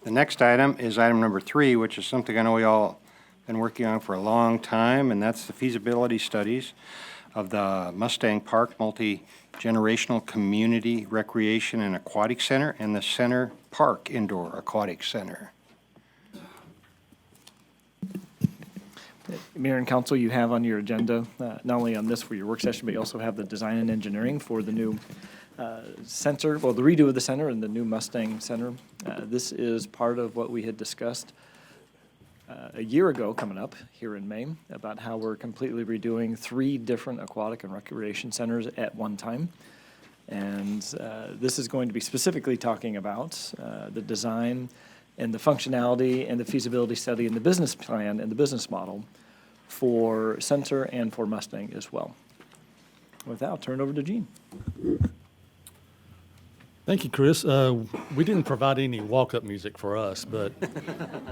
The next item is item number 3, which is something I know we all been working on for a long time, and that's the feasibility studies of the Mustang Park Multi-Generational Community Recreation and Aquatic Center and the Center Park Indoor Aquatic Center. Mayor and Council, you have on your agenda, not only on this for your work session, but you also have the design and engineering for the new center, well, the redo of the center and the new Mustang Center. This is part of what we had discussed a year ago coming up here in May about how we're completely redoing 3 different aquatic and recreation centers at one time. And this is going to be specifically talking about the design and the functionality and the feasibility study and the business plan and the business model for Center and for Mustang as well. With that, I'll turn it over to Gene. Thank you, Chris. We didn't provide any walk-up music for us, but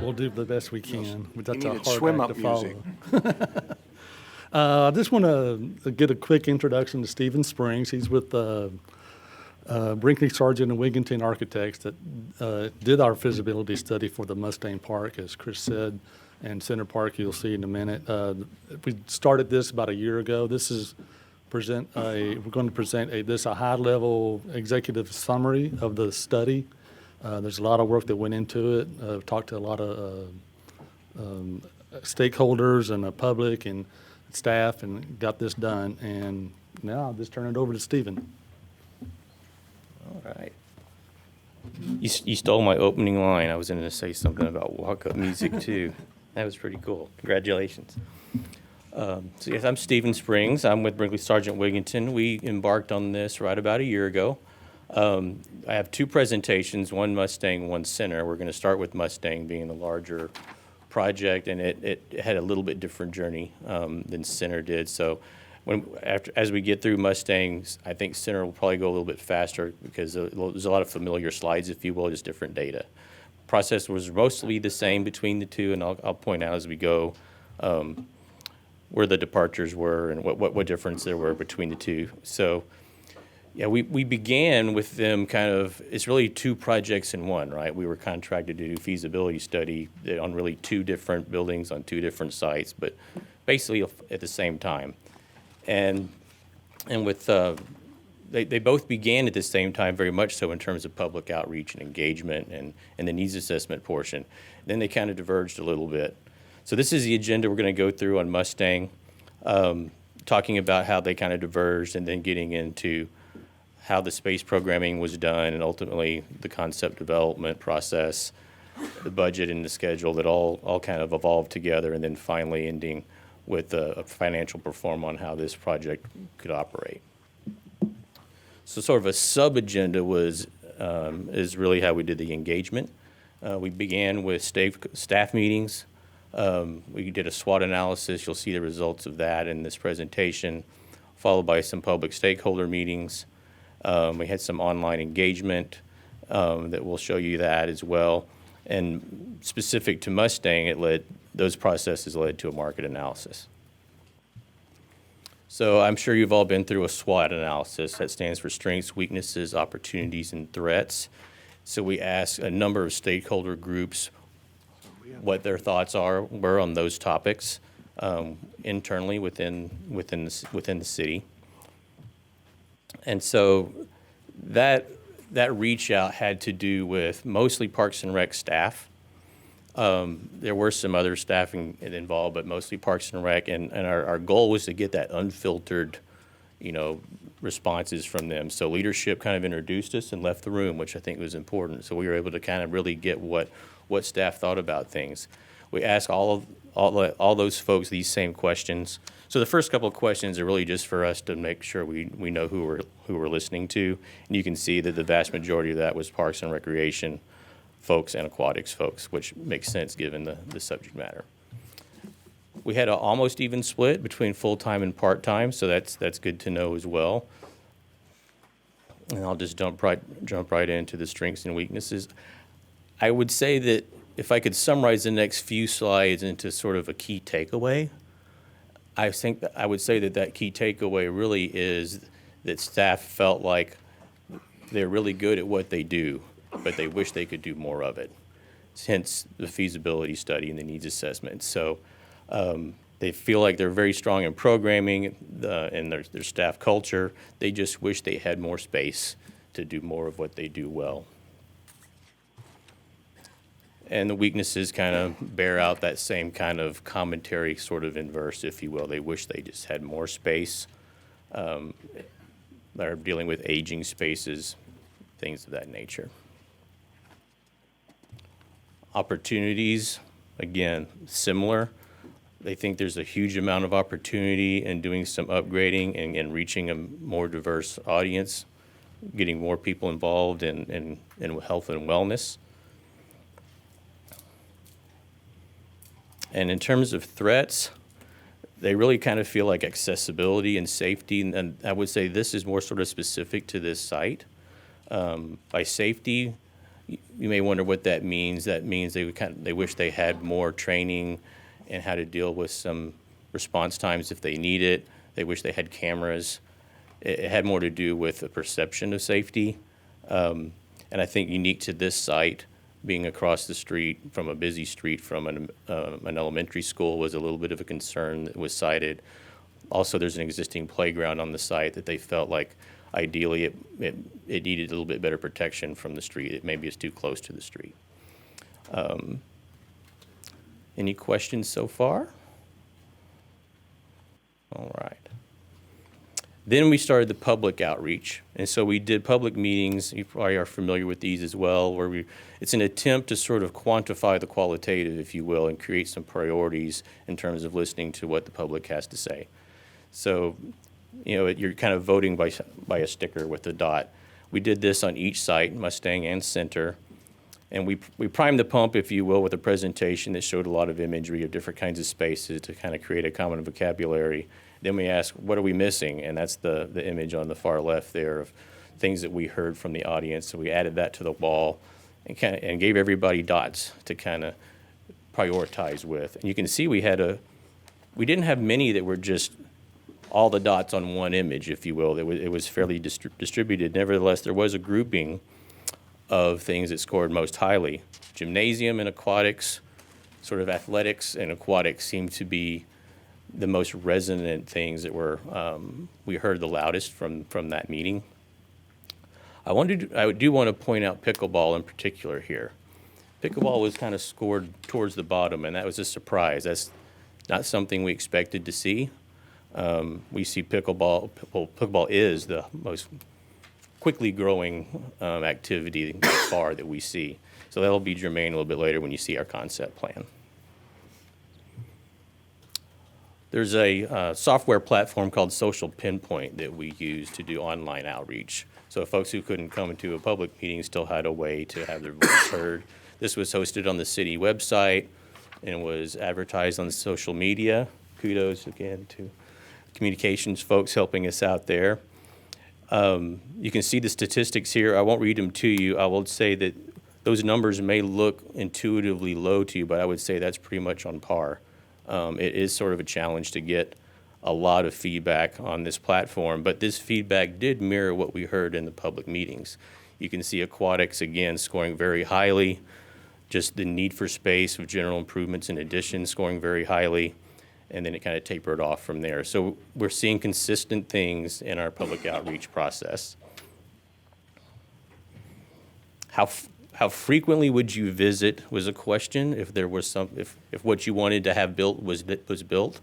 we'll do the best we can. That's a hard swim act up to follow. I just want to get a quick introduction to Stephen Springs. He's with Brinkley Sargent and Wigginton Architects that did our feasibility study for the Mustang Park, as Chris said, and Center Park you'll see in a minute. We started this about a year ago. This is we're going to present a high-level executive summary of the study. There's a lot of work that went into it. I've talked to a lot of stakeholders and the public and staff and got this done. And now I'll just turn it over to Stephen. All right. You stole my opening line. I was going to say something about walk-up music, too. That was pretty cool. Congratulations. So yes, I'm Stephen Springs. I'm with Brinkley Sargent Wigginton. We embarked on this right about a year ago. I have 2 presentations, one Mustang, one Center. We're going to start with Mustang being the larger project, and it had a little bit different journey than Center did. So as we get through Mustangs, I think Center will probably go a little bit faster because there's a lot of familiar slides, if you will, just different data. Process was mostly the same between the 2, and I'll point out as we go where the departures were and what difference there were between the 2. So, yeah, we began with them kind of, it's really 2 projects in one, right? We were contracted to do feasibility study on really 2 different buildings on 2 different sites, but basically at the same time. And with, they both began at the same time, very much so in terms of public outreach and engagement and the needs assessment portion. Then they kind of diverged a little bit. So this is the agenda we're going to go through on Mustang, talking about how they kind of diverged and then getting into how the space programming was done and ultimately the concept development process, the budget and the schedule that all kind of evolved together, and then finally ending with a financial perform on how this project could operate. So sort of a sub-agenda is really how we did the engagement. We began with staff meetings. We did a SWOT analysis. You'll see the results of that in this presentation, followed by some public stakeholder meetings. We had some online engagement that will show you that as well. And specific to Mustang, those processes led to a market analysis. So I'm sure you've all been through a SWOT analysis. That stands for strengths, weaknesses, opportunities, and threats. So we asked a number of stakeholder groups what their thoughts were on those topics internally within the city. And so that reach out had to do with mostly Parks and Rec staff. There were some other staffing involved, but mostly Parks and Rec, and our goal was to get that unfiltered, responses from them. So leadership kind of introduced us and left the room, which I think was important. So we were able to kind of really get what staff thought about things. We asked all those folks these same questions. So the first couple of questions are really just for us to make sure we know who we're listening to. And you can see that the vast majority of that was Parks and Recreation folks and Aquatics folks, which makes sense given the subject matter. We had an almost even split between full-time and part-time, so that's good to know as well. And I'll just jump right into the strengths and weaknesses. I would say that if I could summarize the next few slides into sort of a key takeaway, I think that I would say that key takeaway really is that staff felt like they're really good at what they do, but they wish they could do more of it. hence the feasibility study and the needs assessment. So they feel like they're very strong in programming and their staff culture. They just wish they had more space to do more of what they do well. And the weaknesses kind of bear out that same kind of commentary, sort of inverse, if you will. They wish they just had more space. They're dealing with aging spaces, things of that nature. Opportunities, again, similar. They think there's a huge amount of opportunity in doing some upgrading and reaching a more diverse audience, getting more people involved in health and wellness. And in terms of threats, they really kind of feel like accessibility and safety, and I would say this is more sort of specific to this site. By safety, you may wonder what that means. That means they wish they had more training in how to deal with some response times if they need it. They wish they had cameras. It had more to do with the perception of safety. And I think unique to this site, being across the street from a busy street from an elementary school was a little bit of a concern that was cited. Also, there's an existing playground on the site that they felt like ideally it needed a little bit better protection from the street. Maybe it's too close to the street. Any questions so far? All right. Then we started the public outreach. And so we did public meetings. You probably are familiar with these as well, where it's an attempt to sort of quantify the qualitative, if you will, and create some priorities in terms of listening to what the public has to say. So, you're kind of voting by a sticker with a dot. We did this on each site, Mustang and Center. And we primed the pump, if you will, with a presentation that showed a lot of imagery of different kinds of spaces to kind of create a common vocabulary. Then we asked, what are we missing? And that's the image on the far left there of things that we heard from the audience. So we added that to the wall and gave everybody dots to kind of prioritize with. And you can see we didn't have many that were just all the dots on one image, if you will. It was fairly distributed. Nevertheless, there was a grouping of things that scored most highly. Gymnasium and aquatics, sort of athletics and aquatics seemed to be the most resonant things that we heard the loudest from that meeting. I do want to point out pickleball in particular here. Pickleball was kind of scored towards the bottom, and that was a surprise. That's not something we expected to see. We see pickleball. Pickleball is the most quickly growing activity by far that we see. So that'll be germane a little bit later when you see our concept plan. There's a software platform called Social Pinpoint that we use to do online outreach. So folks who couldn't come to a public meeting still had a way to have their voice heard. This was hosted on the city website and was advertised on social media. Kudos again to communications folks helping us out there. You can see the statistics here. I won't read them to you. I will say that those numbers may look intuitively low to you, but I would say that's pretty much on par. It is sort of a challenge to get a lot of feedback on this platform, but this feedback did mirror what we heard in the public meetings. You can see aquatics, again, scoring very highly, just the need for space with general improvements in addition scoring very highly, and then it kind of tapered off from there. So we're seeing consistent things in our public outreach process. How frequently would you visit was a question, if there was if what you wanted to have built was built.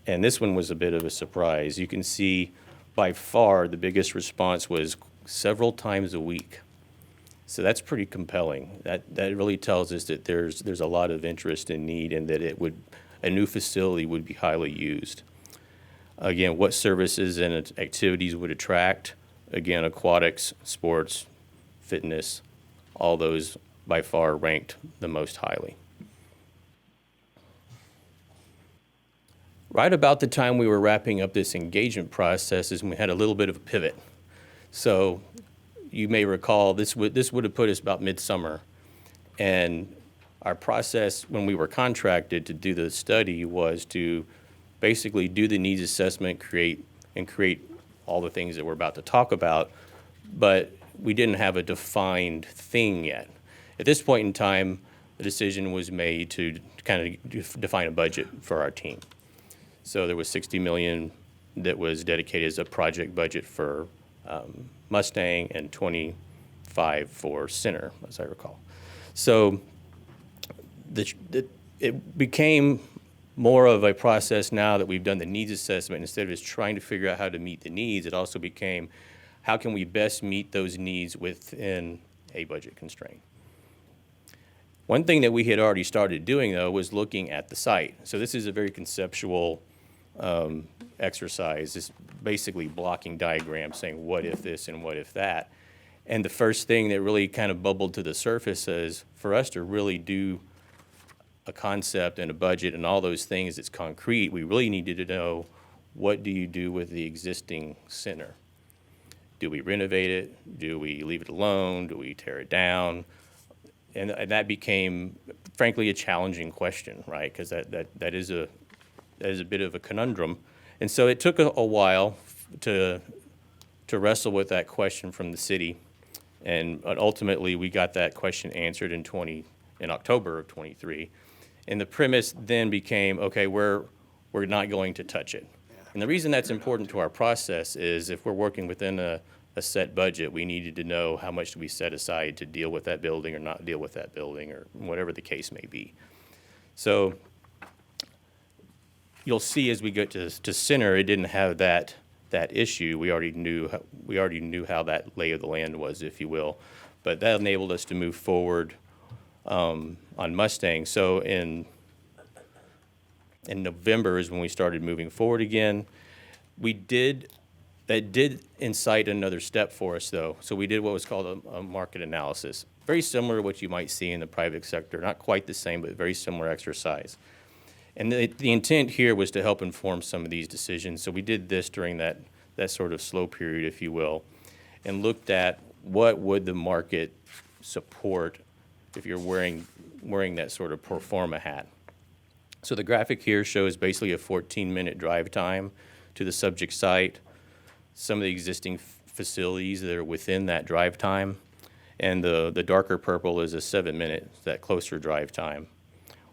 And this one was a bit of a surprise. You can see by far the biggest response was several times a week. So that's pretty compelling. That really tells us that there's a lot of interest and need, and that a new facility would be highly used. Again, what services and activities would attract? Again, aquatics, sports, fitness, all those by far ranked the most highly. Right about the time we were wrapping up this engagement process is when we had a little bit of a pivot. So you may recall this would have put us about midsummer. And our process when we were contracted to do the study was to basically do the needs assessment, create all the things that we're about to talk about, but we didn't have a defined thing yet. At this point in time, the decision was made to kind of define a budget for our team. So there was 60 million that was dedicated as a project budget for Mustang and 25 for Center, as I recall. So it became more of a process now that we've done the needs assessment. Instead of just trying to figure out how to meet the needs, it also became how can we best meet those needs within a budget constraint. One thing that we had already started doing, though, was looking at the site. So this is a very conceptual exercise. It's basically blocking diagrams saying what if this and what if that. And the first thing that really kind of bubbled to the surface is for us to really do a concept and a budget and all those things that's concrete, we really needed to know what do you do with the existing center? Do we renovate it? Do we leave it alone? Do we tear it down? And that became, frankly, a challenging question, right? Because that is a bit of a conundrum. And so it took a while to wrestle with that question from the city. And ultimately, we got that question answered in October of '23. And the premise then became, okay, we're not going to touch it. And the reason that's important to our process is if we're working within a set budget, we needed to know how much do we set aside to deal with that building or not deal with that building or whatever the case may be. So you'll see as we get to Center, it didn't have that issue. We already knew how that lay of the land was, if you will. But that enabled us to move forward on Mustang. So in November is when we started moving forward again. That did incite another step for us, though. So we did what was called a market analysis. Very similar to what you might see in the private sector. Not quite the same, but very similar exercise. And the intent here was to help inform some of these decisions. So we did this during that sort of slow period, if you will, and looked at what would the market support if you're wearing that sort of pro forma hat. So the graphic here shows basically a 14-minute drive time to the subject site, some of the existing facilities that are within that drive time, and the darker purple is a 7-minute, that closer drive time.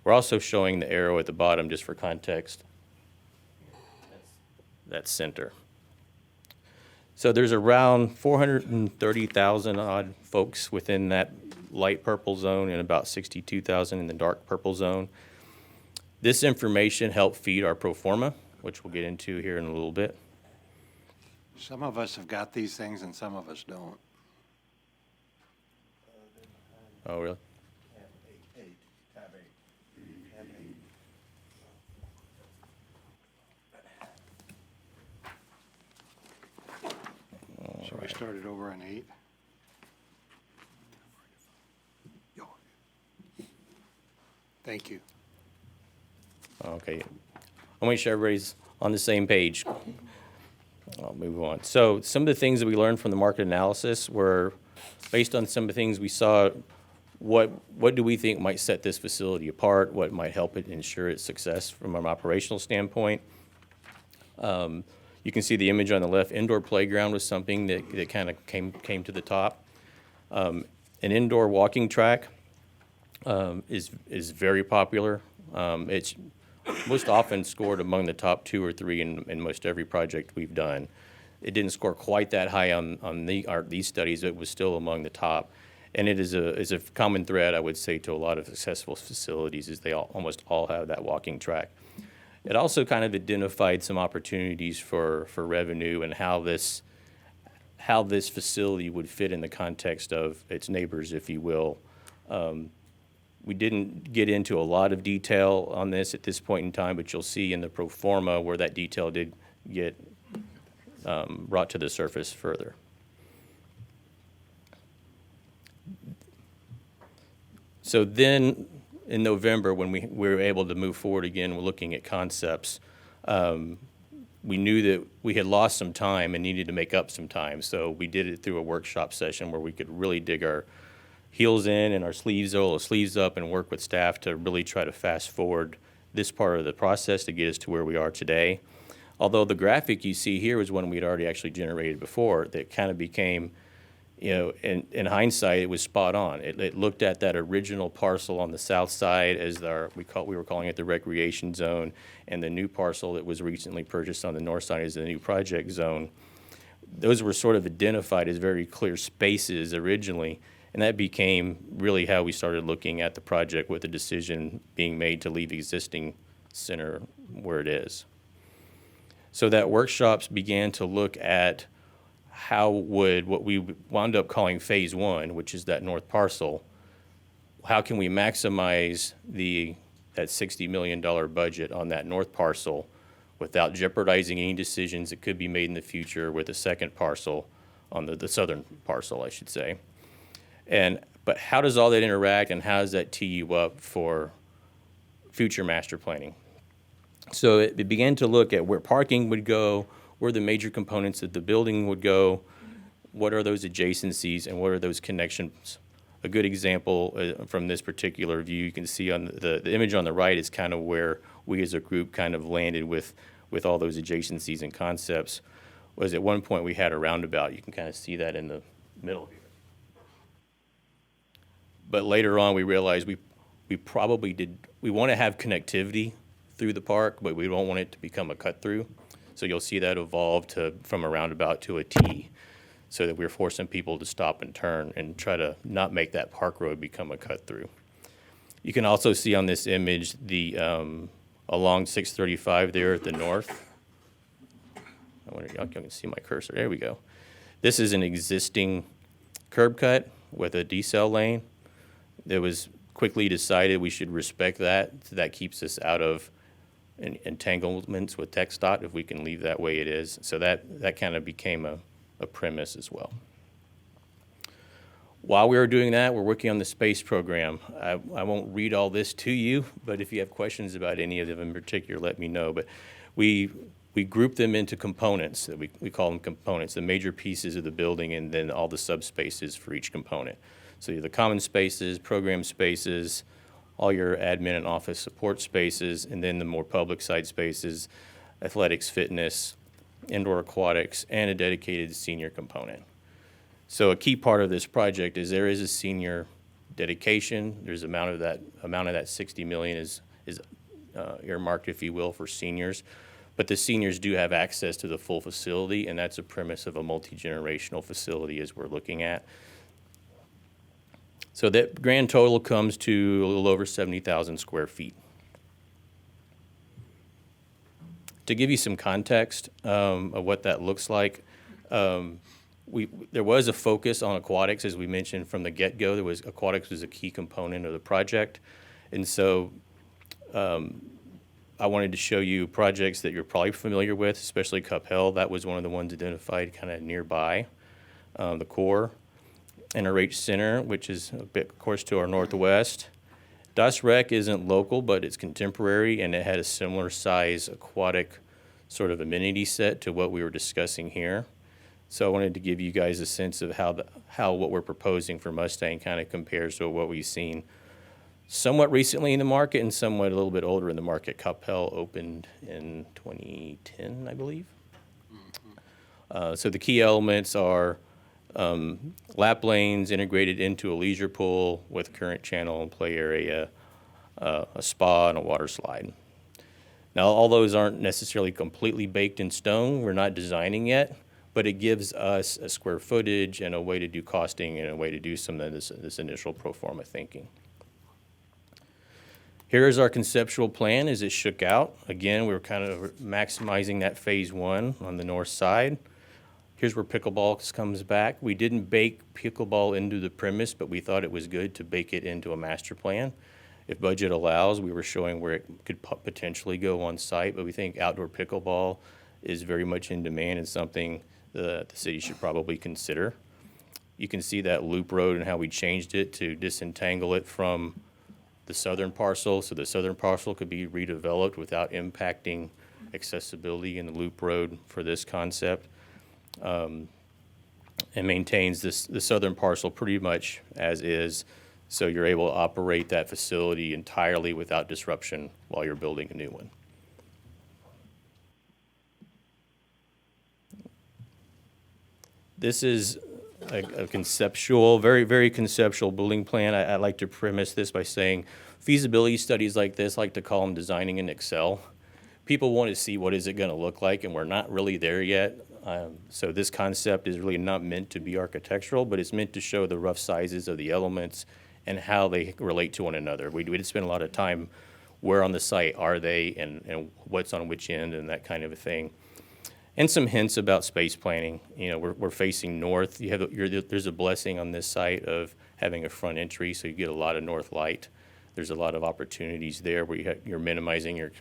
We're also showing the arrow at the bottom just for context. That's Center. So there's around 430,000 odd folks within that light purple zone and about 62,000 in the dark purple zone. This information helped feed our pro forma, which we'll get into here in a little bit. Some of us have got these things and some of us don't. Oh, really? So we started over on 8. Thank you. Okay. I'll make sure everybody's on the same page. I'll move on. So some of the things that we learned from the market analysis were based on some of the things we saw. What do we think might set this facility apart? What might help it ensure its success from an operational standpoint? You can see the image on the left. Indoor playground was something that kind of came to the top. An indoor walking track is very popular. It's most often scored among the top 2 or 3 in most every project we've done. It didn't score quite that high on these studies, but it was still among the top. And it is a common thread, I would say, to a lot of successful facilities, is they almost all have that walking track. It also kind of identified some opportunities for revenue and how this facility would fit in the context of its neighbors, if you will. We didn't get into a lot of detail on this at this point in time, but you'll see in the pro forma where that detail did get brought to the surface further. So then in November, when we were able to move forward again, we're looking at concepts. We knew that we had lost some time and needed to make up some time. So we did it through a workshop session where we could really dig our heels in and our sleeves up and work with staff to really try to fast forward this part of the process to get us to where we are today. Although the graphic you see here was one we'd already actually generated before that kind of became in hindsight, it was spot on. It looked at that original parcel on the south side as we were calling it the recreation zone, and the new parcel that was recently purchased on the north side is the new project zone. Those were sort of identified as very clear spaces originally, and that became really how we started looking at the project, with the decision being made to leave existing center where it is. So that workshops began to look at how would what we wound up calling phase one, which is that north parcel, how can we maximize that $60 million budget on that north parcel without jeopardizing any decisions that could be made in the future with the second parcel on the southern parcel, I should say. But how does all that interact, and how does that tee you up for future master planning? So it began to look at where parking would go, where the major components of the building would go, what are those adjacencies, and what are those connections. A good example from this particular view, you can see on the image on the right is kind of where we as a group kind of landed with all those adjacencies and concepts. Was at one point we had a roundabout. You can kind of see that in the middle here. But later on we realized we want to have connectivity through the park, but we don't want it to become a cut through. So you'll see that evolve from a roundabout to a T, so that we're forcing people to stop and turn and try to not make that park road become a cut through. You can also see on this image the along 635 there at the north. I wonder if y'all can see my cursor. There we go. This is an existing curb cut with a decel lane. It was quickly decided we should respect that. So that keeps us out of entanglements with TxDOT if we can leave that way it is. So that kind of became a premise as well. While we were doing that, we're working on the space program. I won't read all this to you, but if you have questions about any of them in particular, let me know. But we group them into components. We call them components, the major pieces of the building, and then all the subspaces for each component. So you have the common spaces, program spaces, all your admin and office support spaces, and then the more public side spaces, athletics, fitness, indoor aquatics, and a dedicated senior component. So a key part of this project is there is a senior dedication. There's amount of that $60 million is earmarked, if you will, for seniors. But the seniors do have access to the full facility, and that's a premise of a multi-generational facility as we're looking at. So that grand total comes to a little over 70,000 square feet. To give you some context of what that looks like, there was a focus on aquatics, as we mentioned from the get-go. Aquatics was a key component of the project, and so I wanted to show you projects that you're probably familiar with, especially Capel. That was one of the ones identified kind of nearby, the core. NRH Center, which is a bit, of course, to our northwest. Das Rec isn't local, but it's contemporary, and it had a similar size aquatic sort of amenity set to what we were discussing here. So I wanted to give you guys a sense of how what we're proposing for Mustang kind of compares to what we've seen somewhat recently in the market and somewhat a little bit older in the market. Capel opened in 2010, I believe. So the key elements are lap lanes integrated into a leisure pool with current channel and play area, a spa, and a water slide. Now, all those aren't necessarily completely baked in stone. We're not designing yet, but it gives us a square footage and a way to do costing and a way to do some of this initial pro forma thinking. Here is our conceptual plan as it shook out. Again, we were kind of maximizing that phase one on the north side. Here's where pickleball comes back. We didn't bake pickleball into the premise, but we thought it was good to bake it into a master plan. If budget allows, we were showing where it could potentially go on site, but we think outdoor pickleball is very much in demand and something the city should probably consider. You can see that loop road and how we changed it to disentangle it from the southern parcel, so the southern parcel could be redeveloped without impacting accessibility in the loop road for this concept. And maintains the southern parcel pretty much as is, so you're able to operate that facility entirely without disruption while you're building a new one. This is a conceptual, very, very conceptual building plan. I like to premise this by saying feasibility studies like this, I like to call them designing in Excel. People want to see what is it going to look like, and we're not really there yet. So this concept is really not meant to be architectural, but it's meant to show the rough sizes of the elements and how they relate to one another. We did spend a lot of time where on the site are they and what's on which end and that kind of a thing. And some hints about space planning. You know, we're facing north. There's a blessing on this site of having a front entry, so you get a lot of north light. There's a lot of opportunities there where you're minimizing your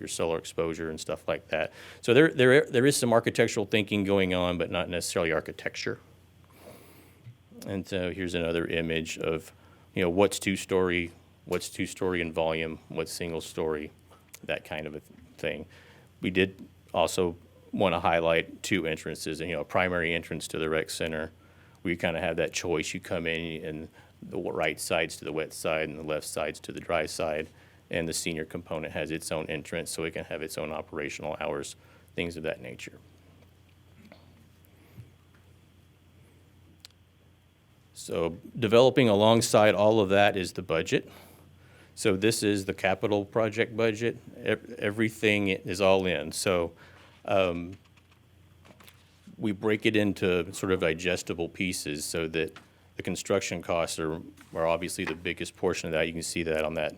solar exposure and stuff like that. So there is some architectural thinking going on, but not necessarily architecture. And so here's another image of, you know, what's two-story in volume, what's single-story, that kind of a thing. We did also want to highlight two entrances, you know, a primary entrance to the rec center. We kind of have that choice. You come in and the right side's to the wet side and the left side's to the dry side. And the senior component has its own entrance, so it can have its own operational hours, things of that nature. So developing alongside all of that is the budget. So this is the capital project budget. Everything is all in. So we break it into sort of digestible pieces so that the construction costs are obviously the biggest portion of that. You can see that on that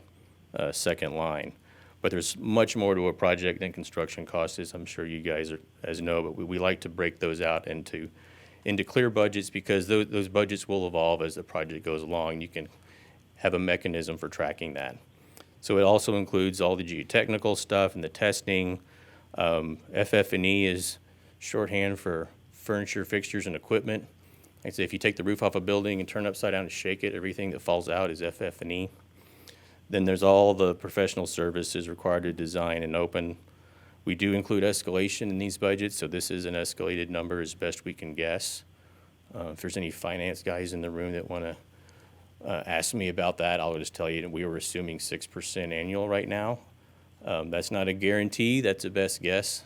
second line. But there's much more to a project than construction costs, as I'm sure you guys know. But we like to break those out into clear budgets because those budgets will evolve as the project goes along. You can have a mechanism for tracking that. So it also includes all the geotechnical stuff and the testing. FF&E is shorthand for furniture, fixtures, and equipment. I'd say if you take the roof off a building and turn it upside down and shake it, everything that falls out is FF&E. Then there's all the professional services required to design and open. We do include escalation in these budgets, so this is an escalated number as best we can guess. If there's any finance guys in the room that want to ask me about that, I'll just tell you that we were assuming 6% annual right now. That's not a guarantee, that's a best guess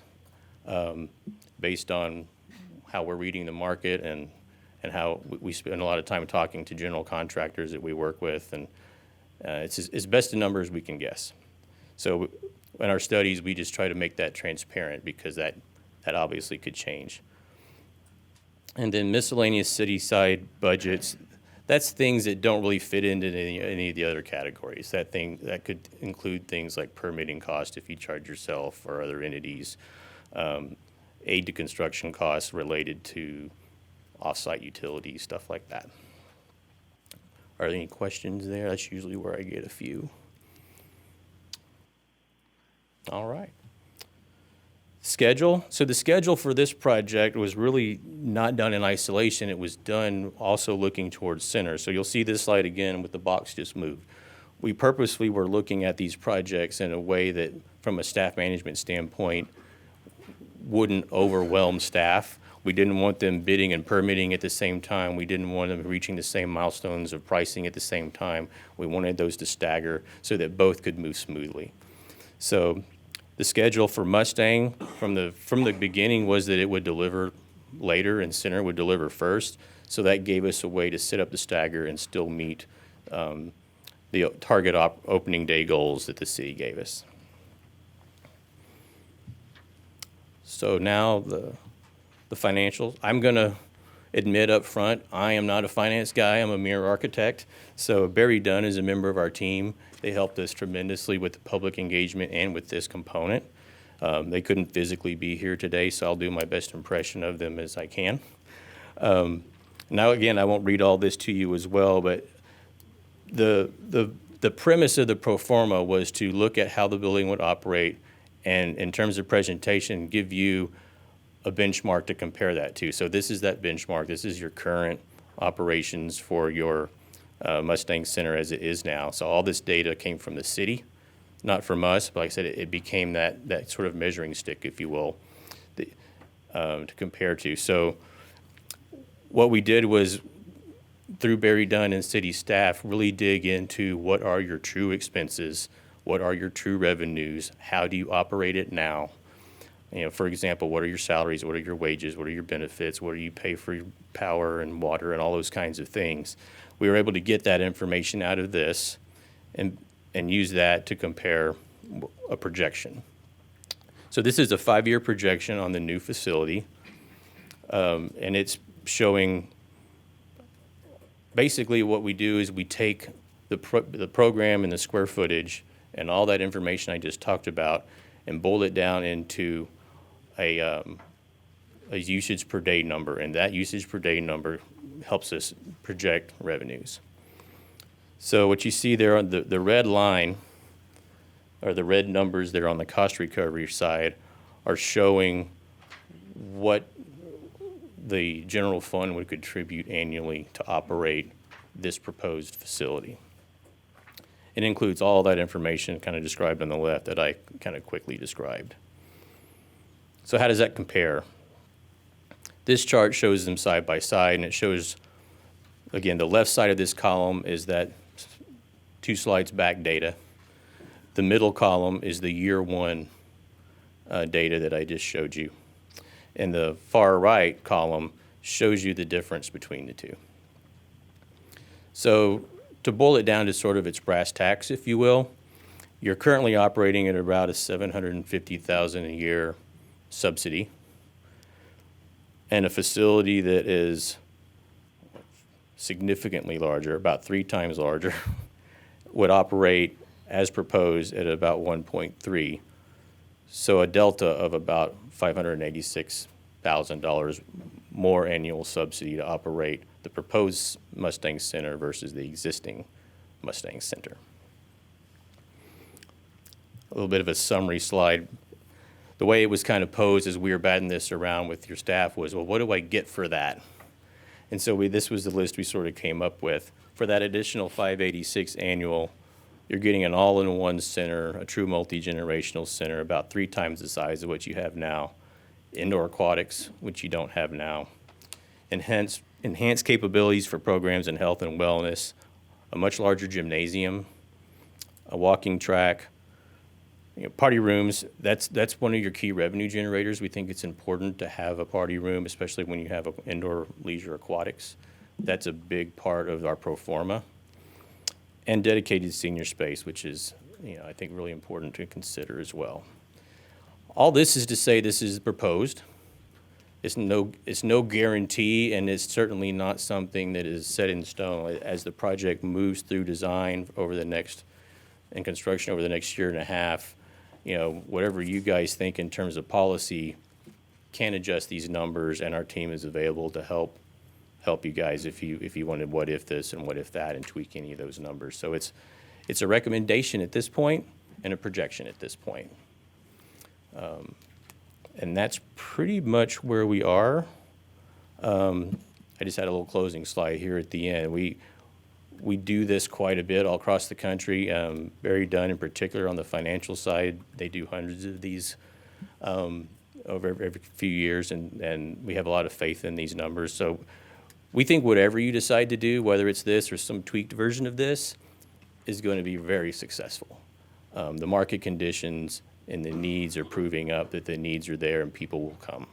based on how we're reading the market and how we spend a lot of time talking to general contractors that we work with, and it's as best a number as we can guess. So in our studies, we just try to make that transparent because that obviously could change. And then miscellaneous city side budgets, that's things that don't really fit into any of the other categories. That could include things like permitting cost if you charge yourself or other entities, aid to construction costs related to off-site utilities, stuff like that. Are there any questions there? That's usually where I get a few. All right. Schedule. So the schedule for this project was really not done in isolation. It was done also looking towards center. So you'll see this slide again with the box just moved. We purposely were looking at these projects in a way that, from a staff management standpoint, wouldn't overwhelm staff. We didn't want them bidding and permitting at the same time. We didn't want them reaching the same milestones of pricing at the same time. We wanted those to stagger so that both could move smoothly. So the schedule for Mustang from the beginning was that it would deliver later and Center would deliver first. So that gave us a way to set up the stagger and still meet the target opening day goals that the city gave us. So now the financials. I'm going to admit up front, I am not a finance guy. I'm a mere architect. So Barry Dunn is a member of our team. They helped us tremendously with the public engagement and with this component. They couldn't physically be here today, so I'll do my best impression of them as I can. Now, again, I won't read all this to you as well, but the premise of the pro forma was to look at how the building would operate and, in terms of presentation, give you a benchmark to compare that to. So this is that benchmark. This is your current operations for your Mustang Center as it is now. So all this data came from the city, not from us, but like I said, it became that sort of measuring stick, if you will, to compare to. So what we did was, through Barry Dunn and city staff, really dig into what are your true expenses, what are your true revenues, how do you operate it now, For example, what are your salaries? What are your wages? What are your benefits? What do you pay for your power and water and all those kinds of things? We were able to get that information out of this and use that to compare a projection. So this is a 5-year projection on the new facility, and it's showing basically what we do is we take the program and the square footage and all that information I just talked about and boil it down into a usage per day number, and that usage per day number helps us project revenues. So what you see there on the red line, or the red numbers there on the cost recovery side, are showing what the general fund would contribute annually to operate this proposed facility. It includes all that information kind of described on the left that I kind of quickly described. So how does that compare? This chart shows them side by side, and it shows, again, the left side of this column is that 2 slides back data. The middle column is the year 1 data that I just showed you. And the far right column shows you the difference between the two. So to boil it down to sort of its brass tacks, if you will, you're currently operating at about a $750,000 a year subsidy, and a facility that is significantly larger, about 3 times larger, would operate as proposed at about 1.3. So a delta of about $586,000 more annual subsidy to operate the proposed Mustang Center versus the existing Mustang Center. A little bit of a summary slide. The way it was kind of posed as we were batting this around with your staff was, well, what do I get for that? And so this was the list we sort of came up with. For that additional $586 annual, you're getting an all-in-one center, a true multi-generational center, about 3 times the size of what you have now. Indoor aquatics, which you don't have now. Enhanced capabilities for programs in health and wellness, a much larger gymnasium, a walking track, party rooms. That's one of your key revenue generators. We think it's important to have a party room, especially when you have indoor leisure aquatics. That's a big part of our pro forma. And dedicated senior space, which is, I think, really important to consider as well. All this is to say this is proposed. It's no guarantee, and it's certainly not something that is set in stone. As the project moves through design and construction over the next year and a half, whatever you guys think in terms of policy can adjust these numbers, and our team is available to help you guys if you wanted what if this and what if that and tweak any of those numbers. So it's a recommendation at this point and a projection at this point. And that's pretty much where we are. I just had a little closing slide here at the end. We do this quite a bit all across the country. Barry Dunn in particular on the financial side, they do hundreds of these over every few years, and we have a lot of faith in these numbers. So we think whatever you decide to do, whether it's this or some tweaked version of this, is going to be very successful. The market conditions and the needs are proving up that the needs are there and people will come.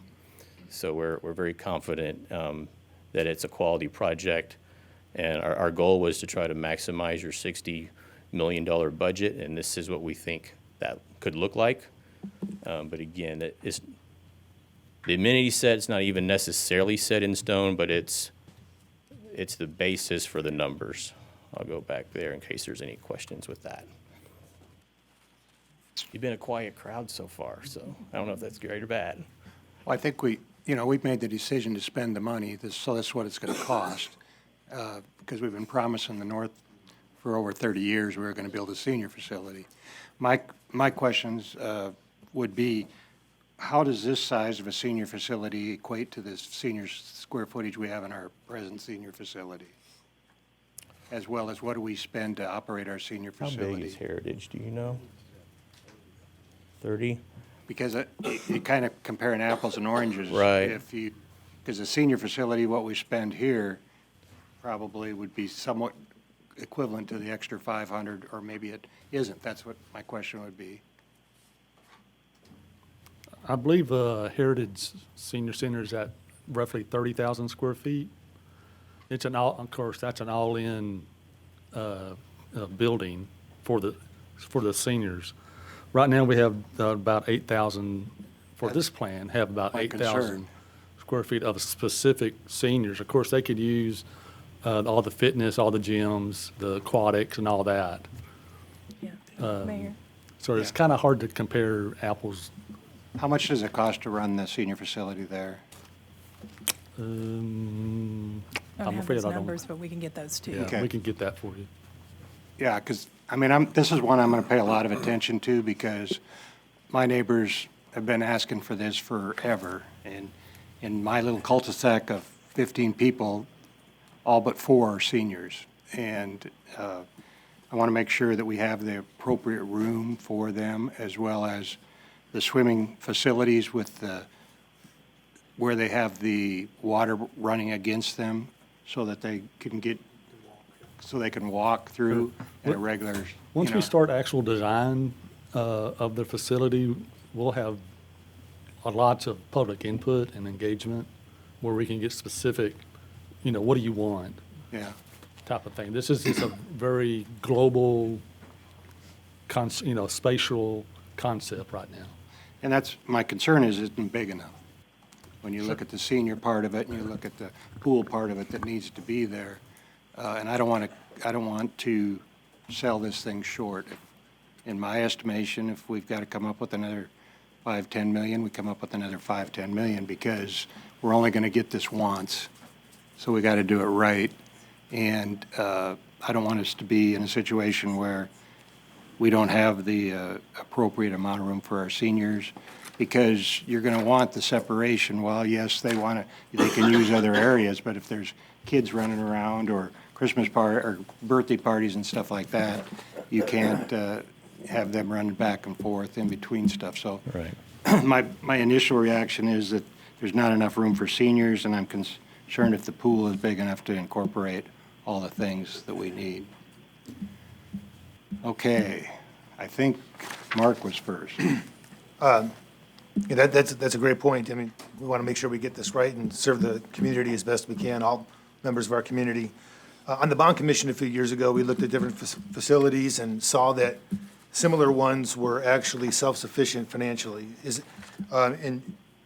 So we're very confident that it's a quality project. And our goal was to try to maximize your $60 million budget, and this is what we think that could look like. But again, the amenity set is not even necessarily set in stone, but it's the basis for the numbers. I'll go back there in case there's any questions with that. You've been a quiet crowd so far, so I don't know if that's great or bad. Well, I think we've made the decision to spend the money, so that's what it's going to cost. Because we've been promising the North for over 30 years we were going to build a senior facility. My questions would be, how does this size of a senior facility equate to this senior square footage we have in our present senior facility? As well as what do we spend to operate our senior facility? How big is Heritage, do you know? 30? Because you kind of comparing apples and oranges. Right. Because the senior facility, what we spend here probably would be somewhat equivalent to the extra 500, or maybe it isn't. That's what my question would be. I believe Heritage Senior Center is at roughly 30,000 square feet. It's of course, that's an all-in building for the seniors. Right now, we have about 8,000, for this plan, have about my 8,000 concern. square feet of specific seniors. Of course, they could use all the fitness, all the gyms, the aquatics, and all that. Yeah. Mayor. So it's Yeah. kind of hard to compare apples. How much does it cost to run the senior facility there? I I'm don't have afraid those I don't. numbers, but we can get those too. Yeah, Okay. we can get that for you. Yeah, because, I mean, this is one I'm going to pay a lot of attention to because my neighbors have been asking for this forever. And in my little cul-de-sac of 15 people, all but 4 are seniors. And I want to make sure that we have the appropriate room for them, as well as the swimming facilities with where they have the water running against them so that they can walk through at a regular, Once we start actual design of the facility, we'll have lots of public input and engagement where we can get specific, what do you want Yeah, type of thing. This is a very global, spatial concept right now. and that's, my concern is it isn't big enough. When you look at the senior part of it and you look at the pool part of it that needs to be there, and I don't want to sell this thing short. In my estimation, if we've got to come up with another 5-10 million, we come up with another 5-10 million because we're only going to get this once. So we got to do it right. And I don't want us to be in a situation where we don't have the appropriate amount of room for our seniors, because you're going to want the separation. Well, yes, they can use other areas, but if there's kids running around or Christmas party or birthday parties and stuff like that, you can't have them running back and forth in between stuff. So Right. my initial reaction is that there's not enough room for seniors, and I'm concerned if the pool is big enough to incorporate all the things that we need. Okay, I think Mark was first. Yeah, that's a great point. I mean, we want to make sure we get this right and serve the community as best we can, all members of our community. On the bond commission a few years ago, we looked at different facilities and saw that similar ones were actually self-sufficient financially.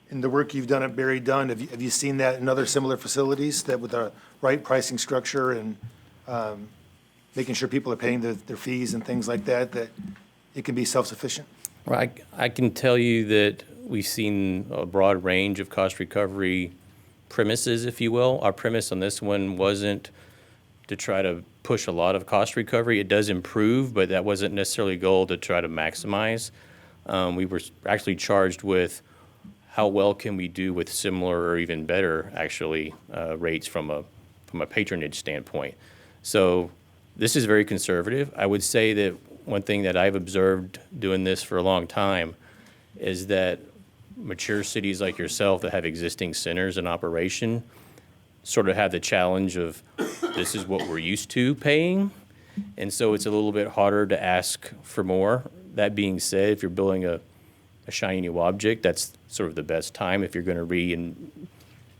In the work you've done at Barry Dunn, have you seen that in other similar facilities, that with the right pricing structure and making sure people are paying their fees and things like that, that it can be self-sufficient? Well, I can tell you that we've seen a broad range of cost recovery premises, if you will. Our premise on this one wasn't to try to push a lot of cost recovery. It does improve, but that wasn't necessarily a goal to try to maximize. We were actually charged with how well can we do with similar or even better, actually, rates from a patronage standpoint. So this is very conservative. I would say that one thing that I've observed doing this for a long time is that mature cities like yourself that have existing centers in operation sort of have the challenge of this is what we're used to paying, and so it's a little bit harder to ask for more. That being said, if you're building a shiny new object, that's sort of the best time if you're going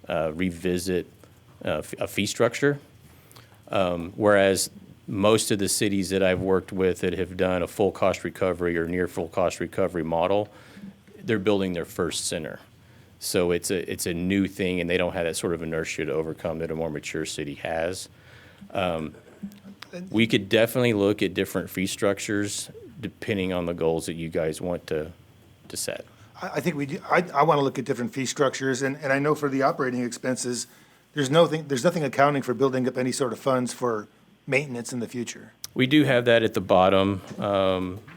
to revisit a fee structure. Whereas most of the cities that I've worked with that have done a full cost recovery or near full cost recovery model, they're building their first center. So it's a new thing, and they don't have that sort of inertia to overcome that a more mature city has. We could definitely look at different fee structures depending on the goals that you guys want to set. I think we do. I want to look at different fee structures, and I know for the operating expenses, there's nothing accounting for building up any sort of funds for maintenance in the future. We do have that at the bottom.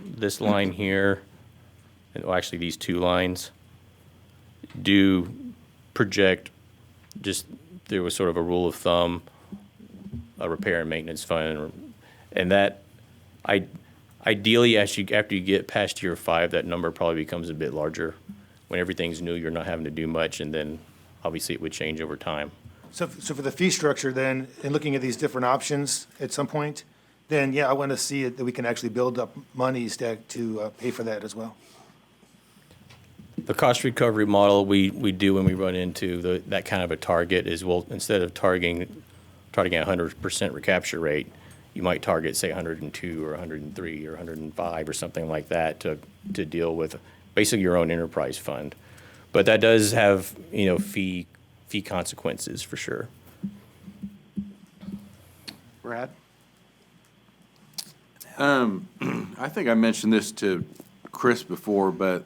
This line here, well, actually these two lines, do project, just there was sort of a rule of thumb, a repair and maintenance fund, and that ideally, after you get past year 5, that number probably becomes a bit larger. When everything's new, you're not having to do much, and then obviously it would change over time. So for the fee structure then, and looking at these different options at some point, then yeah, I want to see it, that we can actually build up monies to pay for that as well. The cost recovery model we do when we run into that kind of a target is, well, instead of targeting a 100% recapture rate, you might target, say, 102 or 103 or 105 or something like that to deal with basically your own enterprise fund. But that does have, fee consequences for sure. Brad? I think I mentioned this to Chris before, but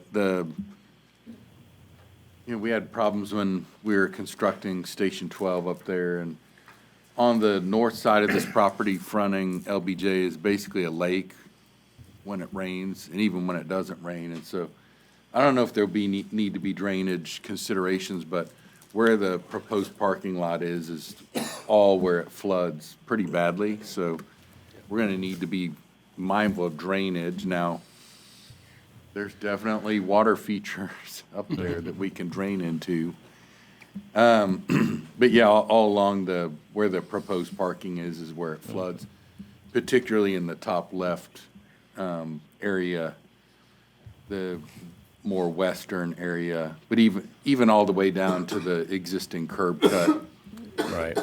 we had problems when we were constructing Station 12 up there, and on the north side of this property fronting LBJ is basically a lake when it rains, and even when it doesn't rain. And so I don't know if there'll be need to be drainage considerations, but where the proposed parking lot is all where it floods pretty badly. So we're going to need to be mindful of drainage. Now, there's definitely water features up there that we can drain into. But yeah, all along where the proposed parking is where it floods, particularly in the top left area, the more western area, but even all the way down to the existing curb cut. Right.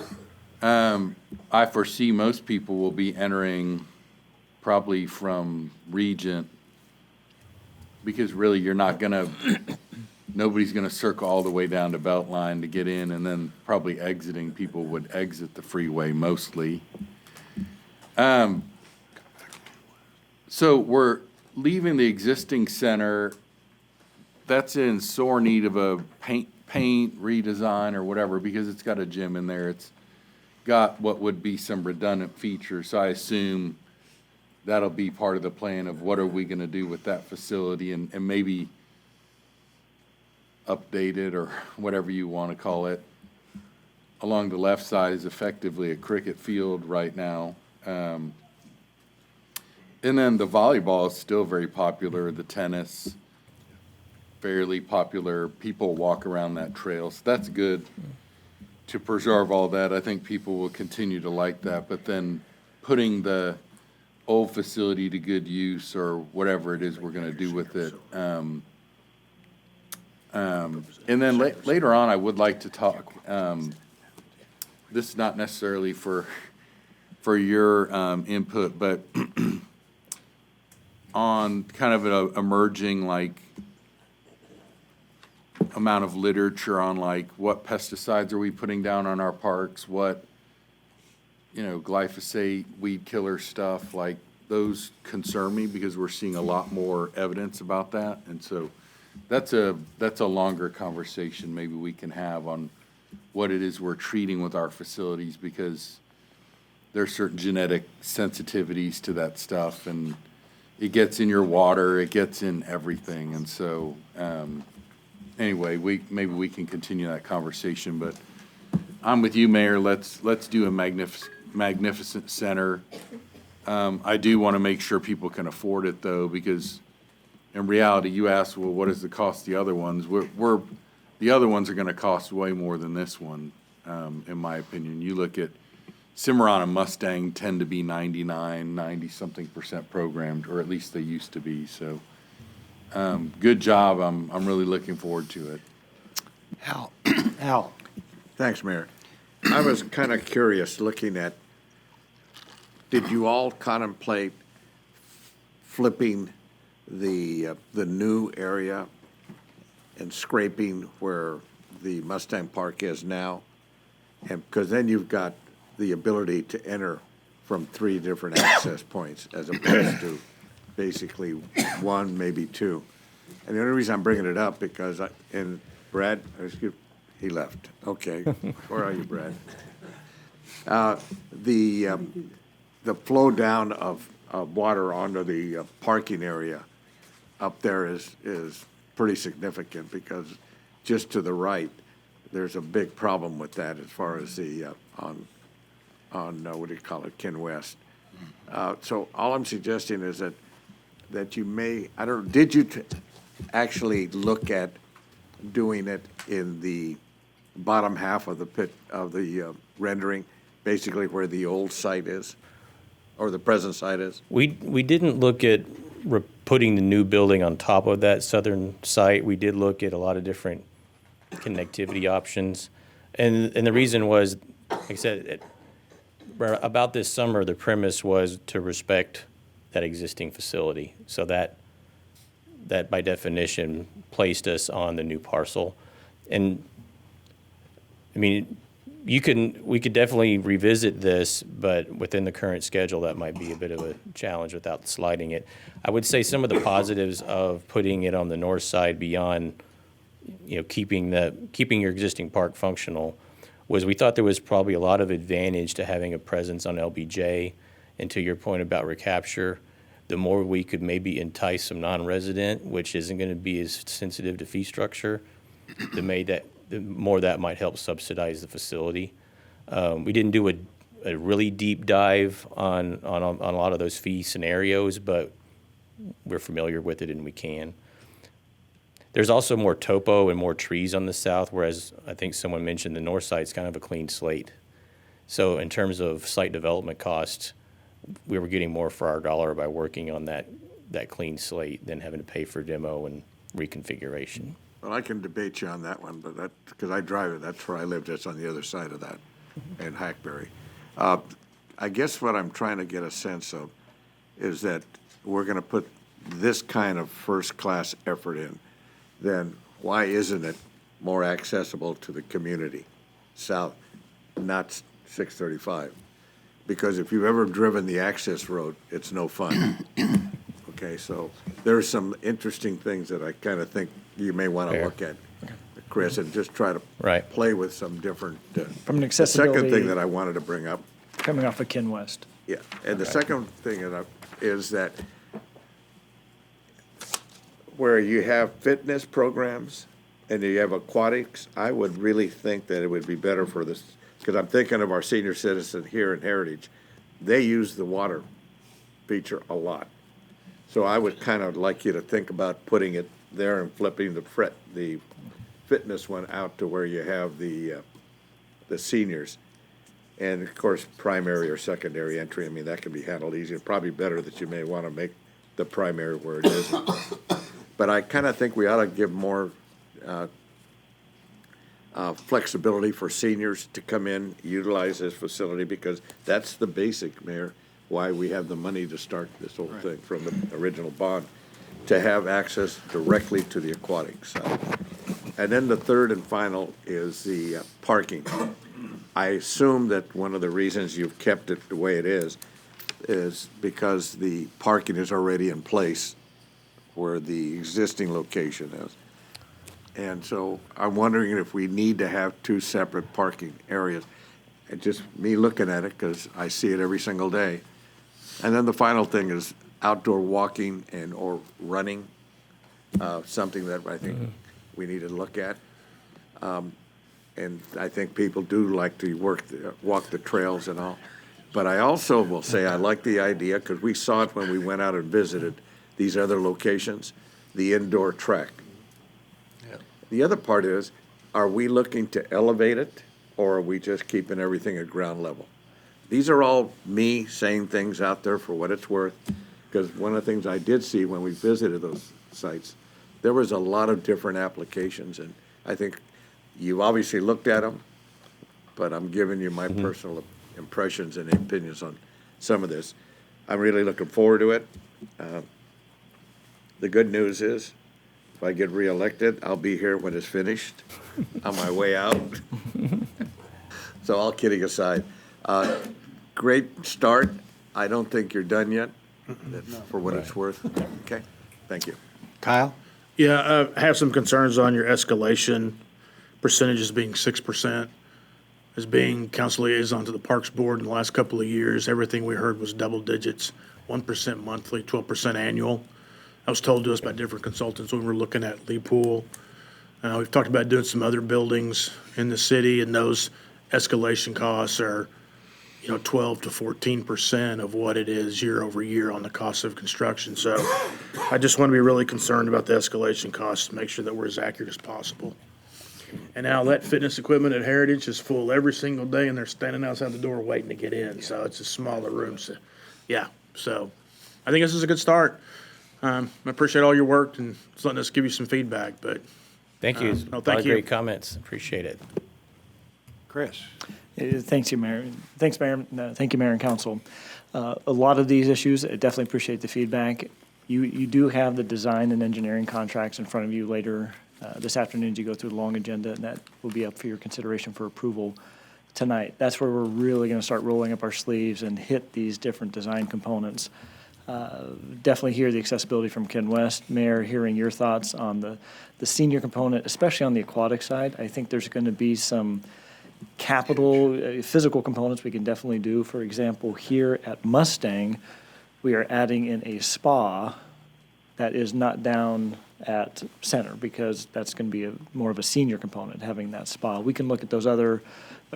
I foresee most people will be entering probably from Regent, because really nobody's gonna circle all the way down to Beltline to get in, and then probably exiting, people would exit the freeway mostly. So we're leaving the existing center. That's in sore need of a paint redesign or whatever, because it's got a gym in there. It's got what would be some redundant features. So I assume that'll be part of the plan of what are we gonna do with that facility, and maybe update it or whatever you wanna call it. Along the left side is effectively a cricket field right now. And then the volleyball is still very popular, the tennis, fairly popular. People walk around that trail, so that's good to preserve all that. I think people will continue to like that, but then putting the old facility to good use, or whatever it is we're gonna do with it. And then later on, I would like to talk, this is not necessarily for your input, but on kind of an emerging amount of literature on what pesticides are we putting down on our parks, what glyphosate, weed killer stuff, those concern me, because we're seeing a lot more evidence about that. And so that's a longer conversation maybe we can have on what it is we're treating with our facilities, because there's certain genetic sensitivities to that stuff, and it gets in your water, it gets in everything. And so anyway, maybe we can continue that conversation, but I'm with you, Mayor. Let's do a magnificent center. I do want to make sure people can afford it, though, because in reality, you asked, well, what does it cost the other ones? The other ones are going to cost way more than this one, in my opinion. You look at Cimarron and Mustang tend to be 90-something% programmed, or at least they used to be. So good job. I'm really looking forward to it. Al? Thanks, Mayor. I was kind of curious, looking at, did you all contemplate flipping the new area and scraping where the Mustang Park is now? And because then you've got the ability to enter from 3 different access points, as opposed to basically 1, maybe 2. And the only reason I'm bringing it up, because Brad, he left. Okay. Where are you, Brad? The flow down of water onto the parking area up there is pretty significant, because just to the right, there's a big problem with that as far as the on what do you call it, Ken West. So all I'm suggesting is that you may, I don't, did you actually look at doing it in the bottom half of the pit of the rendering, basically where the old site is, or the present site is? We didn't look at putting the new building on top of that southern site, we did look at a lot of different connectivity options. And the reason was, like I said, about this summer, the premise was to respect that existing facility. So that by definition placed us on the new parcel. And I mean, we could definitely revisit this, but within the current schedule, that might be a bit of a challenge without sliding it. I would say some of the positives of putting it on the north side beyond, keeping your existing park functional was we thought there was probably a lot of advantage to having a presence on LBJ. And to your point about recapture, the more we could maybe entice some non-resident, which isn't going to be as sensitive to fee structure, the more that might help subsidize the facility. We didn't do a really deep dive on a lot of those fee scenarios, but we're familiar with it and we can. There's also more topo and more trees on the south, whereas I think someone mentioned the north side's kind of a clean slate. So in terms of site development costs, we were getting more for our dollar by working on that clean slate than having to pay for demo and reconfiguration. Well, I can debate you on that one, but because I drive it, that's where I live, just on the other side of that, in Hackberry. I guess what I'm trying to get a sense of is that we're going to put this kind of first-class effort in, then why isn't it more accessible to the community south, not 635? Because if you've ever driven the access road, it's no fun. Okay, so there's some interesting things that I kind of think you may want to Fair. look at, Chris, and just try to Right. play with some different. From an The second accessibility- thing that I wanted to bring up, Coming off of Ken West. yeah, and the second thing is that where you have fitness programs and you have aquatics, I would really think that it would be better for this, because I'm thinking of our senior citizen here in Heritage. They use the water feature a lot. So I would kind of like you to think about putting it there and flipping the fitness one out to where you have the seniors. And of course, primary or secondary entry, I mean, that can be handled easier. Probably better that you may want to make the primary where it is. But I kind of think we ought to give more flexibility for seniors to come in, utilize this facility, because that's the basic, Mayor, why we have the money to start this whole thing from the original bond, to have access directly to the aquatic side. And then the third and final is the parking. I assume that one of the reasons you've kept it the way it is because the parking is already in place where the existing location is. And so I'm wondering if we need to have two separate parking areas. And just me looking at it, because I see it every single day. And then the final thing is outdoor walking and or running, something that I think we need to look at. And I think people do like to walk the trails and all. But I also will say I like the idea, because we saw it when we went out and visited these other locations, the indoor track. The other part is, are we looking to elevate it, or are we just keeping everything at ground level? These are all me saying things out there for what it's worth, because one of the things I did see when we visited those sites, there was a lot of different applications, and I think you've obviously looked at them, but I'm giving you my personal impressions and opinions on some of this. I'm really looking forward to it. The good news is, if I get reelected, I'll be here when it's finished, on my way out. So all kidding aside, great start. I don't think you're done yet, for what it's worth. Okay, thank you. Kyle? Yeah, I have some concerns on your escalation percentages being 6%. As being council liaison to the Parks Board in the last couple of years, everything we heard was double digits, 1% monthly, 12% annual. That was told to us by different consultants when we were looking at Lee Pool. We've talked about doing some other buildings in the city, and those escalation costs are, 12 to 14% of what it is year over year on the cost of construction. So I just want to be really concerned about the escalation costs to make sure that we're as accurate as possible. And now that fitness equipment at Heritage is full every single day, and they're standing outside the door waiting to get in. So it's a smaller room. So, yeah, so I think this is a good start. I appreciate all your work and just letting us give you some feedback, but Thank you. no, A lot thank of you. great comments. Appreciate it. Chris? Thanks you, Mayor. Thanks, Mayor. Thank you, Mayor and Council. A lot of these issues, I definitely appreciate the feedback. You do have the design and engineering contracts in front of you later this afternoon as you go through the long agenda, and that will be up for your consideration for approval tonight. That's where we're really going to start rolling up our sleeves and hit these different design components. Definitely hear the accessibility from Ken West. Mayor, hearing your thoughts on the senior component, especially on the aquatic side. I think there's going to be some capital, physical components we can definitely do. For example, here at Mustang, we are adding in a spa that is not down at Center because that's going to be more of a senior component, having that spa. We can look at those other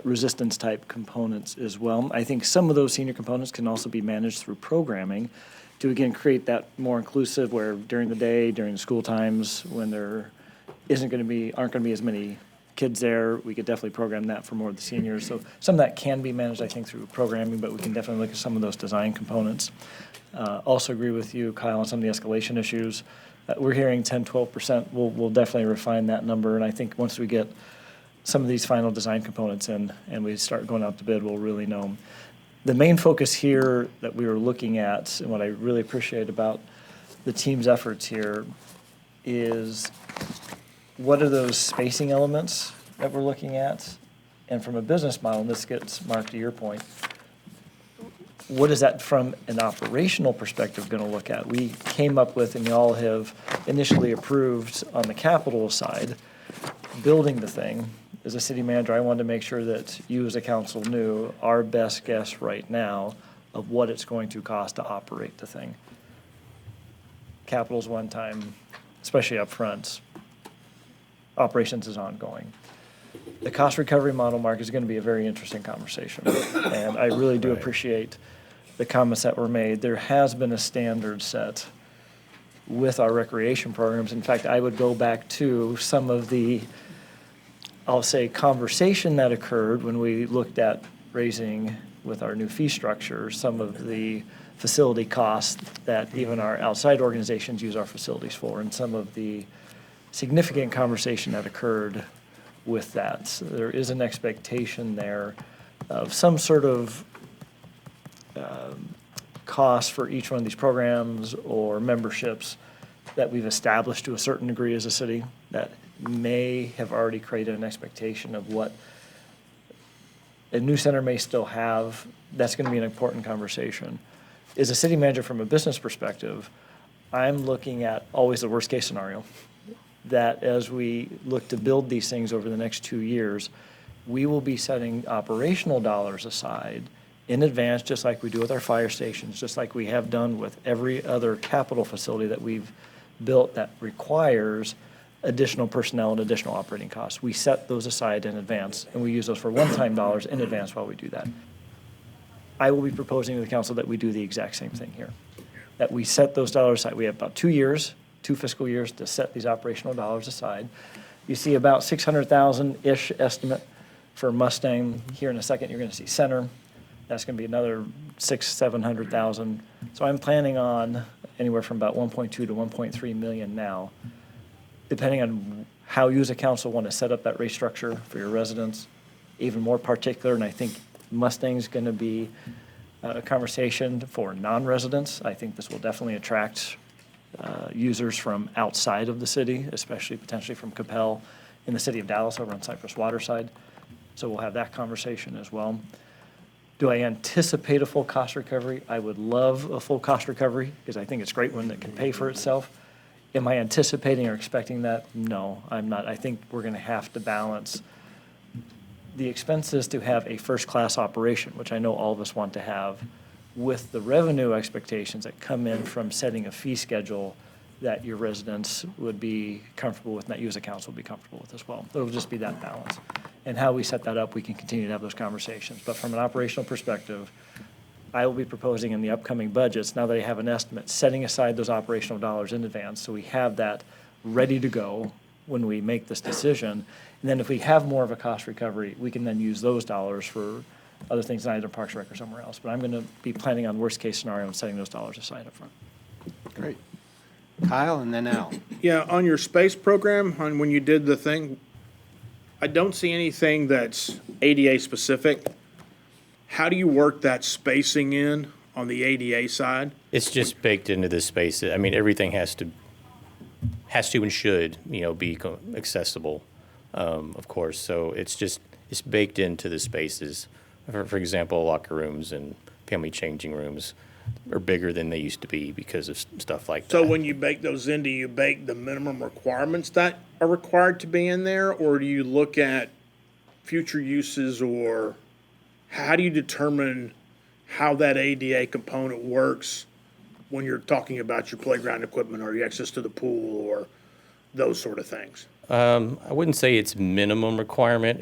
resistance type components as well. I think some of those senior components can also be managed through programming to, again, create that more inclusive where during the day, during the school times, when there aren't going to be as many kids there, we could definitely program that for more of the seniors. So some of that can be managed, I think, through programming, but we can definitely look at some of those design components. Also agree with you, Kyle, on some of the escalation issues. We're hearing 10, 12%. We'll definitely refine that number, and I think once we get some of these final design components in and we start going out to bid, we'll really know. The main focus here that we were looking at, and what I really appreciate about the team's efforts here, is what are those spacing elements that we're looking at? And from a business model, and this gets, Mark, to your point, what is that from an operational perspective going to look at? We came up with, and you all have initially approved on the capital side, building the thing. As a city manager, I wanted to make sure that you as a council knew our best guess right now of what it's going to cost to operate the thing. Capital's one time, especially up front. Operations is ongoing. The cost recovery model, Mark, is going to be a very interesting conversation. And I really do appreciate the comments that were made. There has been a standard set with our recreation programs. In fact, I would go back to some of the, I'll say, conversation that occurred when we looked at raising with our new fee structure, some of the facility costs that even our outside organizations use our facilities for, and some of the significant conversation that occurred with that. So there is an expectation there of some sort of cost for each one of these programs or memberships that we've established to a certain degree as a city that may have already created an expectation of what a new center may still have. That's going to be an important conversation. As a city manager, from a business perspective, I'm looking at always the worst case scenario, that as we look to build these things over the next 2 years, we will be setting operational dollars aside in advance, just like we do with our fire stations, just like we have done with every other capital facility that we've built that requires additional personnel and additional operating costs. We set those aside in advance, and we use those for one-time dollars in advance while we do that. I will be proposing to the council that we do the exact same thing here, that we set those dollars aside. We have about 2 years, 2 fiscal years to set these operational dollars aside. You see about 600,000-ish estimate for Mustang. Here in a second, you're going to see Center. That's going to be another 700,000. So I'm planning on anywhere from about 1.2 to 1.3 million now, depending on how you as a council want to set up that rate structure for your residents. Even more particular, and I think Mustang's going to be a conversation for non-residents. I think this will definitely attract users from outside of the city, especially potentially from Capel in the city of Dallas over on Cypress Waterside. So we'll have that conversation as well. Do I anticipate a full cost recovery? I would love a full cost recovery because I think it's great when it can pay for itself. Am I anticipating or expecting that? No, I'm not. I think we're going to have to balance the expenses to have a first-class operation, which I know all of us want to have, with the revenue expectations that come in from setting a fee schedule that your residents would be comfortable with, and that you as a council would be comfortable with as well. It'll just be that balance. And how we set that up, we can continue to have those conversations. But from an operational perspective, I will be proposing in the upcoming budgets, now that I have an estimate, setting aside those operational dollars in advance so we have that ready to go when we make this decision. And then if we have more of a cost recovery, we can then use those dollars for other things in either Parks and Rec or somewhere else. But I'm going to be planning on worst-case scenario and setting those dollars aside up front. Great. Kyle and then Al. Yeah, on your space program, on when you did the thing, I don't see anything that's ADA specific. How do you work that spacing in on the ADA side? It's just baked into the space. I mean, everything has to and should, be accessible, of course. So it's baked into the spaces. For example, locker rooms and family changing rooms are bigger than they used to be because of stuff like that. So when you bake those in, do you bake the minimum requirements that are required to be in there? Or do you look at future uses, or how do you determine how that ADA component works when you're talking about your playground equipment or your access to the pool or those sort of things? I wouldn't say it's minimum requirement.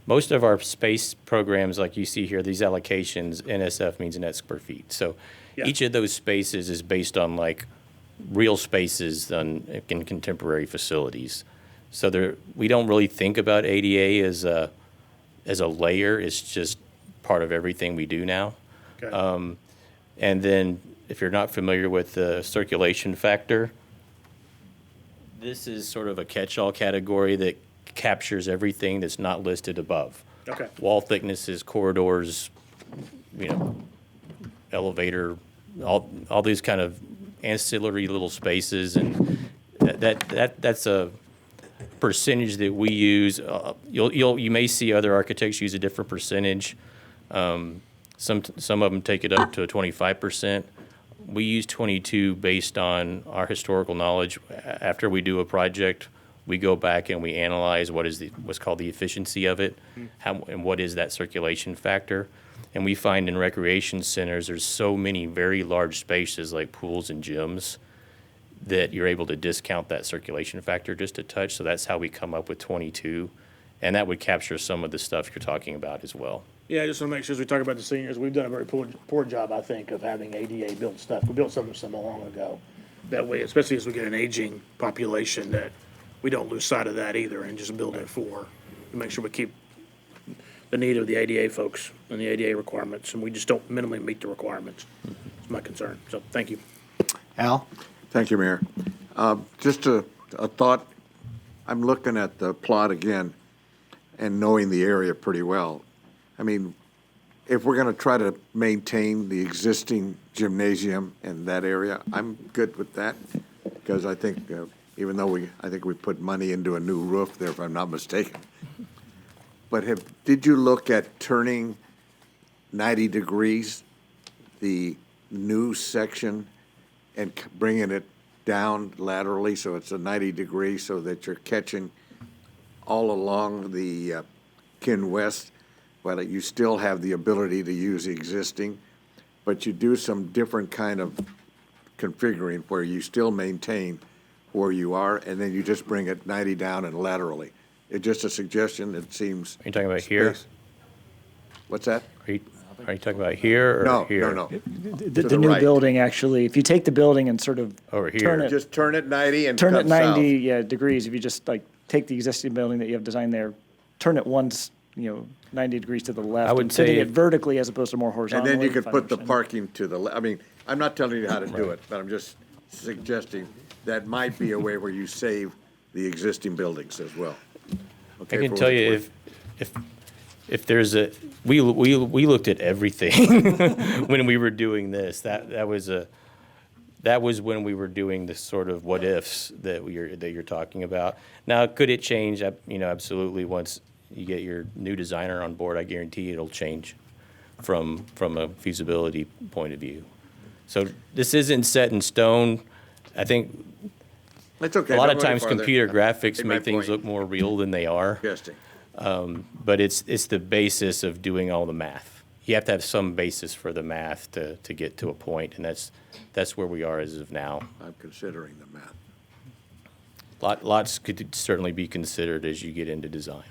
Most of our space programs, like you see here, these allocations, NSF means net square feet. So Yeah. each of those spaces is based on like real spaces in contemporary facilities. So we don't really think about ADA as a layer. It's just part of everything we do now. Okay. And then if you're not familiar with the circulation factor, this is sort of a catch-all category that captures everything that's not listed above. Okay. Wall thicknesses, corridors, elevator, all these kind of ancillary little spaces, and that's a percentage that we use. You may see other architects use a different percentage. Some of them take it up to 25%. We use 22 based on our historical knowledge. After we do a project, we go back and we analyze what's called the efficiency of it, and what is that circulation factor. And we find in recreation centers, there's so many very large spaces like pools and gyms that you're able to discount that circulation factor just a touch. So that's how we come up with 22. And that would capture some of the stuff you're talking about as well. Yeah, I just want to make sure as we talk about the seniors, we've done a very poor job, I think, of having ADA built stuff. We built some long ago. That way, especially as we get an aging population, that we don't lose sight of that either and just build it for, and make sure we keep the need of the ADA folks and the ADA requirements, and we just don't minimally meet the requirements. It's my concern. So, thank you. Al? Thank you, Mayor. Just a thought. I'm looking at the plot again and knowing the area pretty well. I mean, if we're going to try to maintain the existing gymnasium in that area, I'm good with that, because I think, even though I think we put money into a new roof there, if I'm not mistaken. But did you look at turning 90 degrees, the new section, and bringing it down laterally so it's a 90 degrees, so that you're catching all along the Kin West? Well, you still have the ability to use the existing, but you do some different kind of configuring where you still maintain where you are, and then you just bring it 90 down and laterally. It's just a suggestion. It seems. Are you talking about here? What's that? Are you talking about here or No, here? no. The the new right. building, actually, if you take the building and sort of Over turn here. it, Just turn it 90 and turn come it 90 south. degrees, if you just like take the existing building that you have designed there, turn it once, 90 degrees to the left. I would and fitting say- it vertically as opposed to more And horizontally. then you could if I put the understand. parking to the, I mean, I'm not telling you how to do it, but I'm just suggesting that might be a way where you save the existing buildings as well. Okay, I can for tell what it's you worth. if there's we looked at everything when we were doing this. That was when we were doing the sort of what ifs that you're talking about. Now, could it change? Absolutely. Once you get your new designer on board, I guarantee it'll change from a feasibility point of view. So this isn't set in stone. I think It's okay. a lot don't of go any times farther. computer graphics Made my make things point. look more real than they are. Suggesting. But it's the basis of doing all the math. You have to have some basis for the math to get to a point, and that's where we are as of now. I'm considering the math. Lots could certainly be considered as you get into design.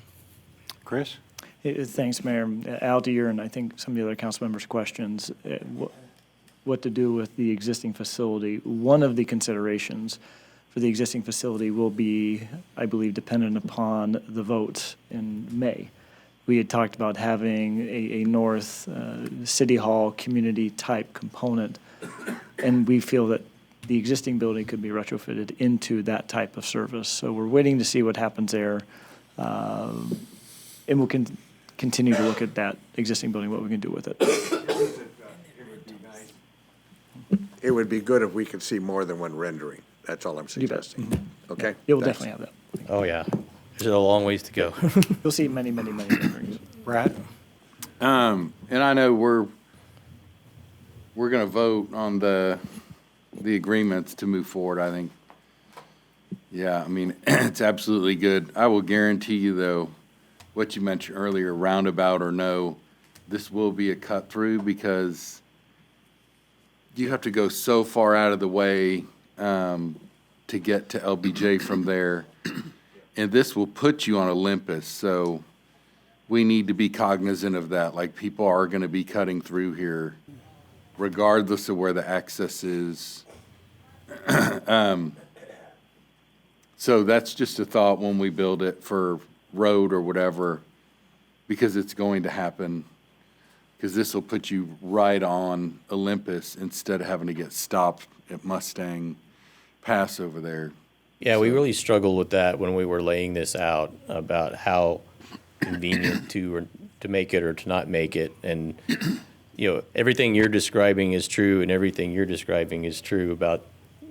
Chris? Thanks, Mayor. Al, to your and I think some of the other council members' questions, what to do with the existing facility. One of the considerations for the existing facility will be, I believe, dependent upon the vote in May. We had talked about having a North City Hall community type component, and we feel that the existing building could be retrofitted into that type of service. So we're waiting to see what happens there. And we'll continue to look at that existing building, what we can do with it. It would be good if we could see more than one rendering. That's all I'm You bet. suggesting. Okay? You'll Thanks. definitely have that. Oh, yeah. There's a long ways to go. You'll see many, many, many renderings. Brad? And I know we're gonna vote on the agreements to move forward, I think. Yeah, I mean, it's absolutely good. I will guarantee you, though, what you mentioned earlier, roundabout or no, this will be a cut through because you have to go so far out of the way to get to LBJ from there. And this will put you on Olympus, so we need to be cognizant of that. Like, people are gonna be cutting through here regardless of where the access is. So that's just a thought when we build it for road or whatever, because it's going to happen. Because this will put you right on Olympus instead of having to get stopped at Mustang Pass over there. Yeah, we really struggled with that when we were laying this out about how convenient to make it or to not make it. And, you know, everything you're describing is true and everything you're describing is true about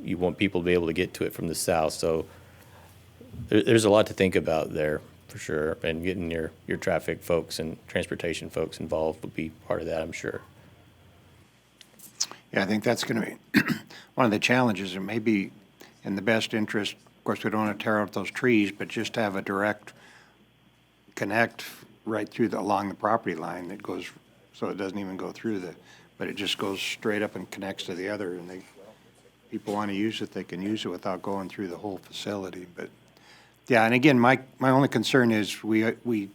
you want people to be able to get to it from the south. So there's a lot to think about there for sure. And getting your traffic folks and transportation folks involved would be part of that, I'm sure. Yeah, I think that's going to be one of the challenges. It may be in the best interest, of course, we don't want to tear out those trees, but just have a direct connect right through along the property line that goes, so it doesn't even go through but it just goes straight up and connects to the other. And people want to use it, they can use it without going through the whole facility. But yeah, and again, my only concern is we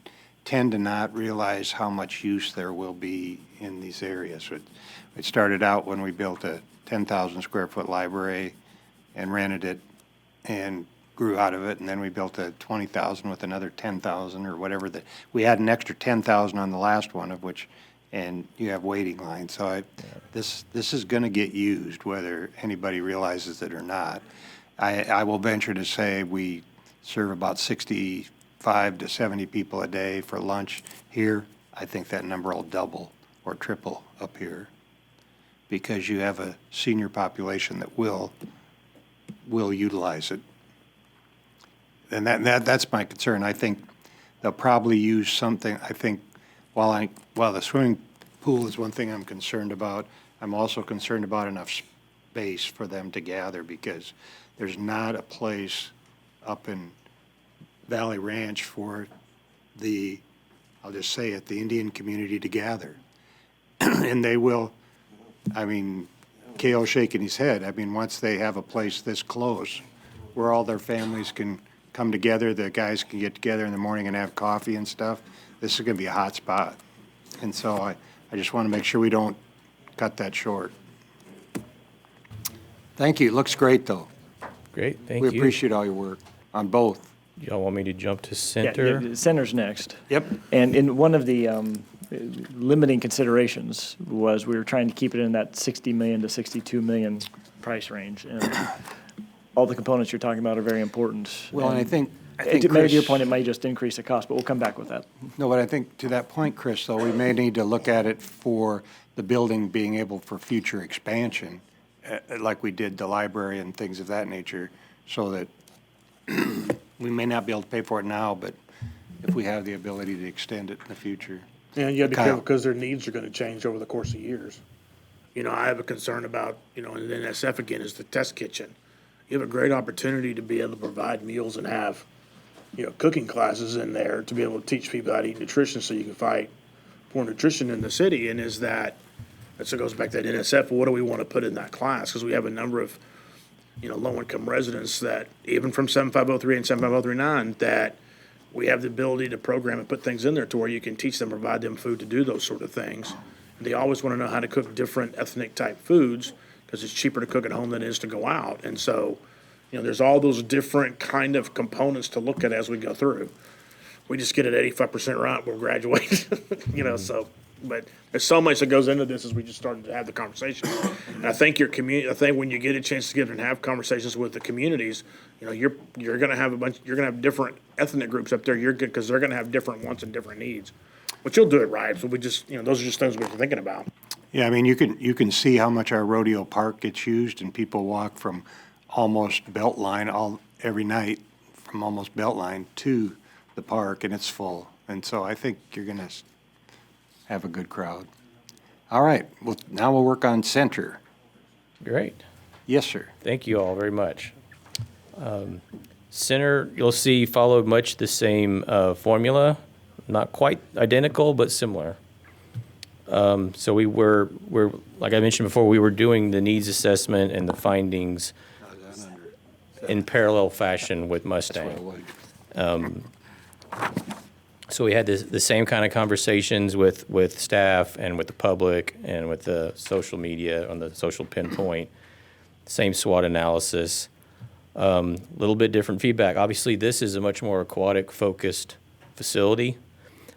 tend to not realize how much use there will be in these areas. It started out when we built a 10,000 square foot library and rented it and grew out of it, and then we built a 20,000 with another 10,000 or whatever. We had an extra 10,000 on the last one, of which, and you have waiting lines. So this is going to get used, whether anybody realizes it or not. I will venture to say we serve about 65 to 70 people a day for lunch here. I think that number will double or triple up here because you have a senior population that will utilize it. And that's my concern. I think they'll probably use something. I think while the swimming pool is one thing I'm concerned about, I'm also concerned about enough space for them to gather because there's not a place up in Valley Ranch for I'll just say it, the Indian community to gather. And they will, I mean, K.O. shaking his head. I mean, once they have a place this close where all their families can come together, the guys can get together in the morning and have coffee and stuff, this is going to be a hot spot. And so I just want to make sure we don't cut that short. Thank you. It looks great, though. Great, thank We you. appreciate all your work on both. Y'all want me to jump to Yeah, center? center's next. Yep. And in one of the limiting considerations was we were trying to keep it in that 60 million to 62 million price range. And all the components you're talking about are very important. Well, and I think Maybe to your Chris- point, it may just increase the cost, but we'll come back with that. No, but I think to that point, Chris, though, we may need to look at it for the building being able for future expansion, like we did the library and things of that nature, so that we may not be able to pay for it now, but if we have the ability to extend it in the future. And you gotta be Kyle. careful because their needs are gonna change over the course of years. You know, I have a concern about, in NSF again, is the test kitchen. You have a great opportunity to be able to provide meals and have, cooking classes in there to be able to teach people how to eat nutrition so you can fight poor nutrition in the city. And so it goes back to that NSF, what do we want to put in that class? Because we have a number of, low-income residents that, even from 7503 and 75039, that we have the ability to program and put things in there to where you can teach them, provide them food to do those sort of things. And they always want to know how to cook different ethnic type foods because it's cheaper to cook at home than it is to go out. And so, there's all those different kind of components to look at as we go through. We just get it 85% right, we'll graduate, so. but there's so much that goes into this as we just started to have the conversation. And I think I think when you get a chance to get and have conversations with the communities, you know, you're gonna have you're gonna have different ethnic groups up there. You're good, because they're gonna have different wants and different needs. But you'll do it right, so we just, you know, those are just things we're thinking about. Yeah, I mean, you can see how much our rodeo park gets used, and people walk from almost Beltline every night, from almost Beltline to the park, and it's full. And so I think you're gonna have a good crowd. All right, well, now we'll work on center. Great. Yes, sir. Thank you all very much. Center, you'll see, followed much the same formula, not quite identical, but similar. So we're, like I mentioned before, we were doing the needs assessment and the findings in parallel fashion with Mustang. So we had the same kind of conversations with staff and with the public and with the social media on the social pinpoint, same SWOT analysis, a little bit different feedback. Obviously, this is a much more aquatic-focused facility,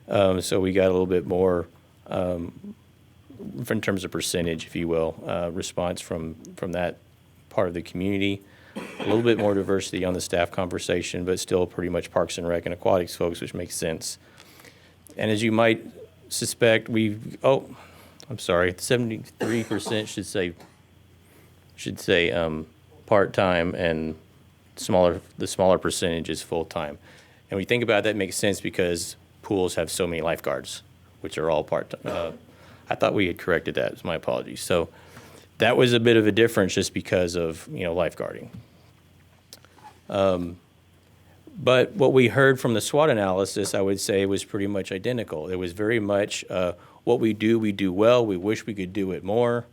so we got a little bit more, in terms of percentage, if you will, response from that part of the community. A little bit more diversity on the staff conversation, but still pretty much Parks and Rec and Aquatics folks, which makes sense. And as you might suspect, I'm sorry, 73% should say part-time, and the smaller percentage is full-time. And when you think about that, it makes sense because pools have so many lifeguards, which are all part-time. I thought we had corrected that. My apologies. So that was a bit of a difference just because of, lifeguarding. But what we heard from the SWOT analysis, I would say, was pretty much identical. It was very much what we do well. We wish we could do it more.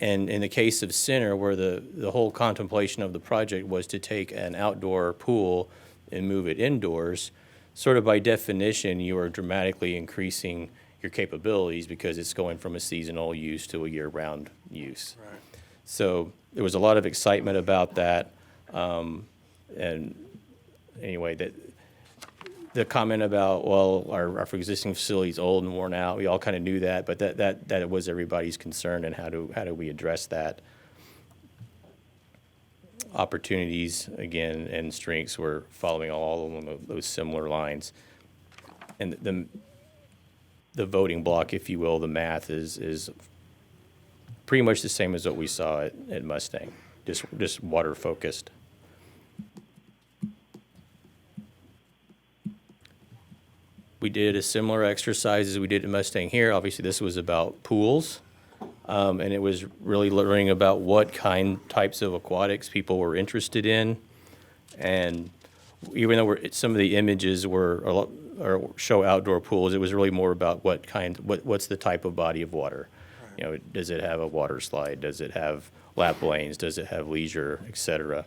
And in the case of Center, where the whole contemplation of the project was to take an outdoor pool and move it indoors, sort of by definition, you are dramatically increasing your capabilities because it's going from a seasonal use to a year-round use. Right. So there was a lot of excitement about that. And anyway, the comment about, well, our existing facility is old and worn out, we all kind of knew that, but that was everybody's concern, and how do we address that? Opportunities, again, and strengths were following all along those similar lines. And the voting block, if you will, the math is pretty much the same as what we saw at Mustang, just water focused. We did a similar exercise as we did at Mustang here. Obviously, this was about pools, and it was really learning about what types of aquatics people were interested in. And even though some of the images or show outdoor pools, it was really more about what's the type of body of water. Does it have a water slide? Does it have lap lanes? Does it have leisure, et cetera?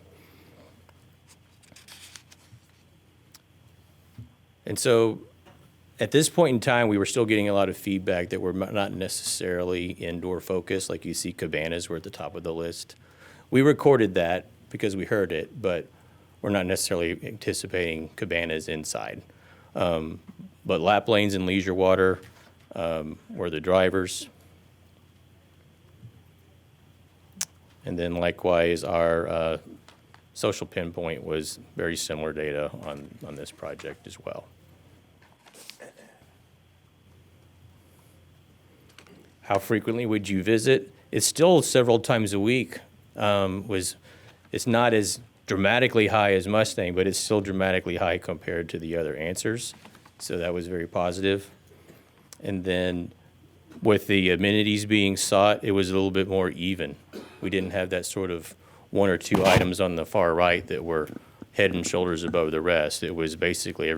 And so at this point in time, we were still getting a lot of feedback that were not necessarily indoor focused, like you see cabanas were at the top of the list. We recorded that because we heard it, but we're not necessarily anticipating cabanas inside. But lap lanes and leisure water were the drivers. And then likewise, our social pinpoint was very similar data on this project as well. How frequently would you visit? It's still several times a week. It's not as dramatically high as Mustang, but it's still dramatically high compared to the other answers. So that was very positive. And then with the amenities being sought, it was a little bit more even. We didn't have that sort of one or two items on the far right that were head and shoulders above the rest. It was basically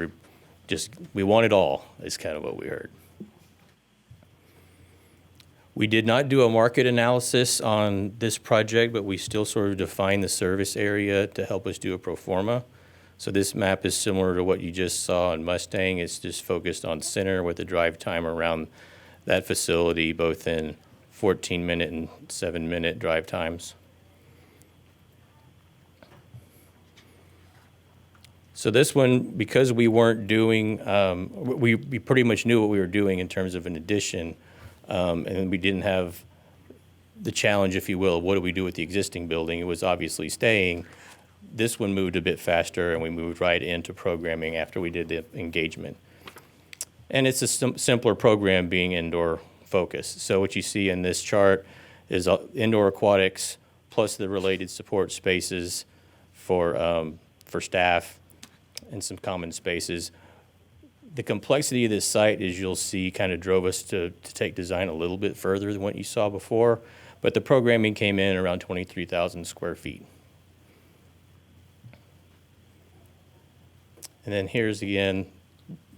we want it all, is kind of what we heard. We did not do a market analysis on this project, but we still sort of defined the service area to help us do a pro forma. So this map is similar to what you just saw on Mustang. It's just focused on Center with the drive time around that facility, both in 14-minute and 7-minute drive times. So this one, because we weren't doing, we pretty much knew what we were doing in terms of an addition. And we didn't have the challenge, if you will, of what do we do with the existing building? It was obviously staying. This one moved a bit faster, and we moved right into programming after we did the engagement. And it's a simpler program being indoor focused. So what you see in this chart is indoor aquatics plus the related support spaces for staff and some common spaces. The complexity of this site, as you'll see, kind of drove us to take design a little bit further than what you saw before, but the programming came in around 23,000 square feet. And then here's again,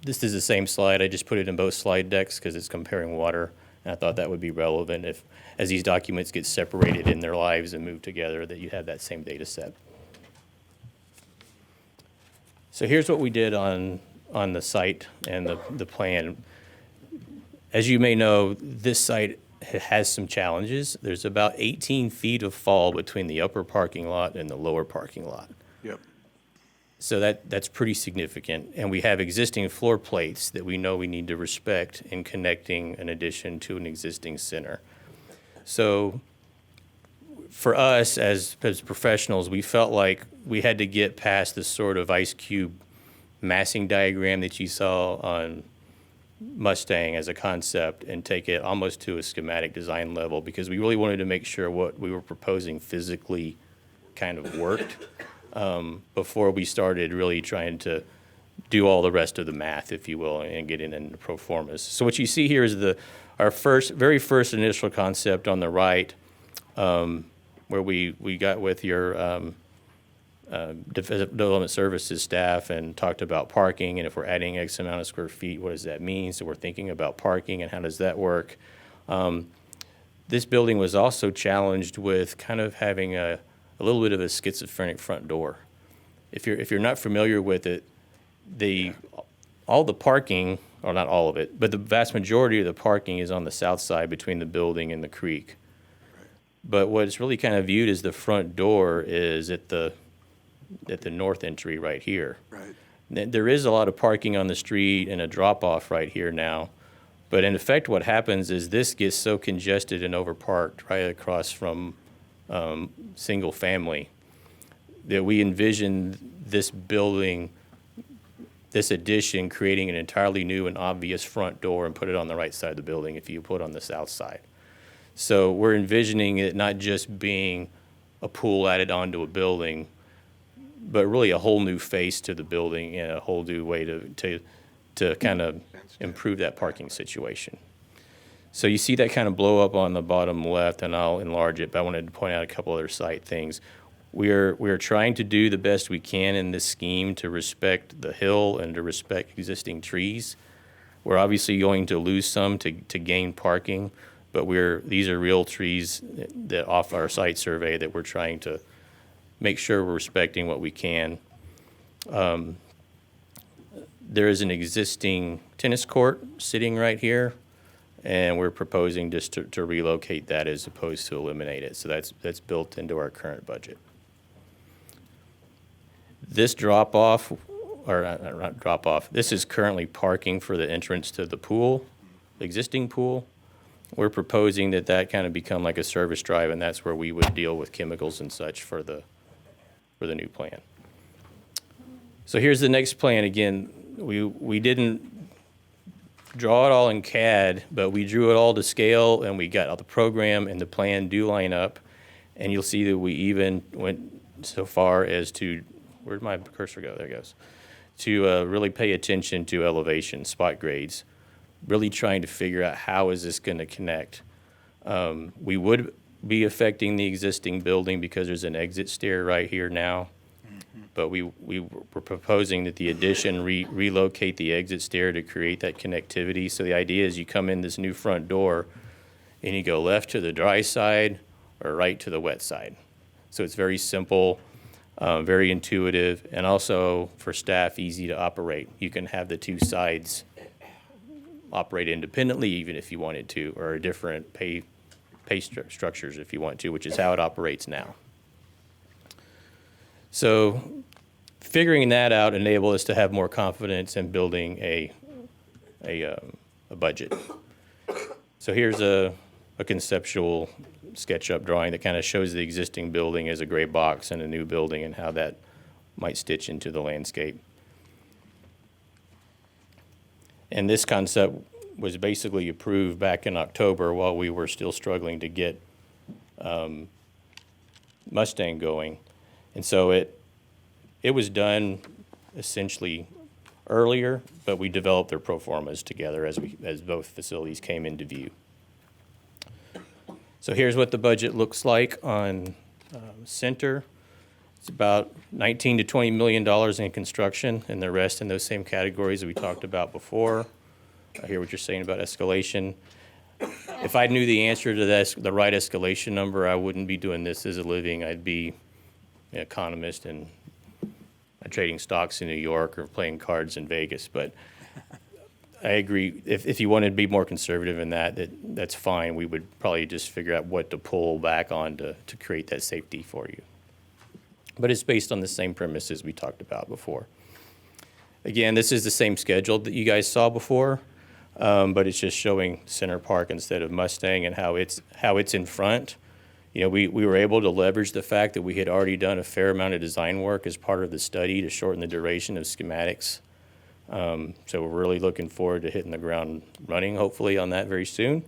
this is the same slide. I just put it in both slide decks because it's comparing water. And I thought that would be relevant if, as these documents get separated in their lives and move together, that you have that same data set. So here's what we did on the site and the plan. As you may know, this site has some challenges. There's about 18 feet of fall between the upper parking lot and the lower parking lot. Yep. So that's pretty significant. And we have existing floor plates that we know we need to respect in connecting an addition to an existing center. So for us as professionals, we felt like we had to get past this sort of ice cube massing diagram that you saw on Mustang as a concept and take it almost to a schematic design level, because we really wanted to make sure what we were proposing physically kind of worked before we started really trying to do all the rest of the math, if you will, and get into pro formas. So what you see here is our very first initial concept on the right, where we got with your development services staff and talked about parking, and if we're adding X amount of square feet, what does that mean? So we're thinking about parking and how does that work? This building was also challenged with kind of having a little bit of a schizophrenic front door. If you're not familiar with it, all the parking, or not all of it, but the vast majority of the parking is on the south side between the building and the creek. But what's really kind of viewed as the front door is at the north entry right here. Right. There is a lot of parking on the street and a drop-off right here now. But in effect, what happens is this gets so congested and overparked right across from single family that we envision this building, this addition, creating an entirely new and obvious front door and put it on the right side of the building if you put it on the south side. So we're envisioning it not just being a pool added onto a building, but really a whole new face to the building and a whole new way to kind of improve that parking situation. So you see that kind of blow up on the bottom left, and I'll enlarge it, but I wanted to point out a couple other site things. We're trying to do the best we can in this scheme to respect the hill and to respect existing trees. We're obviously going to lose some to gain parking, but these are real trees that off our site survey that we're trying to make sure we're respecting what we can. There is an existing tennis court sitting right here, and we're proposing just to relocate that as opposed to eliminate it. So that's built into our current budget. This drop-off, or not drop-off, this is currently parking for the entrance to the pool, the existing pool. We're proposing that kind of become like a service drive, and that's where we would deal with chemicals and such for the new plan. So here's the next plan. Again, we didn't draw it all in CAD, but we drew it all to scale, and we got all the program and the plan do line up. And you'll see that we even went so far as to, where'd my cursor go? There it goes. To really pay attention to elevation, spot grades, really trying to figure out how is this going to connect. We would be affecting the existing building because there's an exit stair right here now. But we were proposing that the addition relocate the exit stair to create that connectivity. So the idea is you come in this new front door and you go left to the dry side or right to the wet side. So it's very simple, very intuitive, and also for staff, easy to operate. You can have the two sides operate independently even if you wanted to, or different pay structures if you want to, which is how it operates now. So figuring that out enabled us to have more confidence in building a budget. So here's a conceptual SketchUp drawing that kind of shows the existing building as a gray box and a new building and how that might stitch into the landscape. And this concept was basically approved back in October while we were still struggling to get Mustang going. And so it was done essentially earlier, but we developed their pro formas together as both facilities came into view. So here's what the budget looks like on Center. It's about $19 to $20 million in construction, and the rest in those same categories that we talked about before. I hear what you're saying about escalation. If I knew the answer to this, the right escalation number, I wouldn't be doing this as a living. I'd be an economist and trading stocks in New York or playing cards in Vegas. But I agree. If you wanted to be more conservative in that's fine. We would probably just figure out what to pull back on to create that safety for you. But it's based on the same premises we talked about before. Again, this is the same schedule that you guys saw before, but it's just showing Center Park instead of Mustang and how it's in front. You know, we were able to leverage the fact that we had already done a fair amount of design work as part of the study to shorten the duration of schematics. So we're really looking forward to hitting the ground running, hopefully, on that very soon,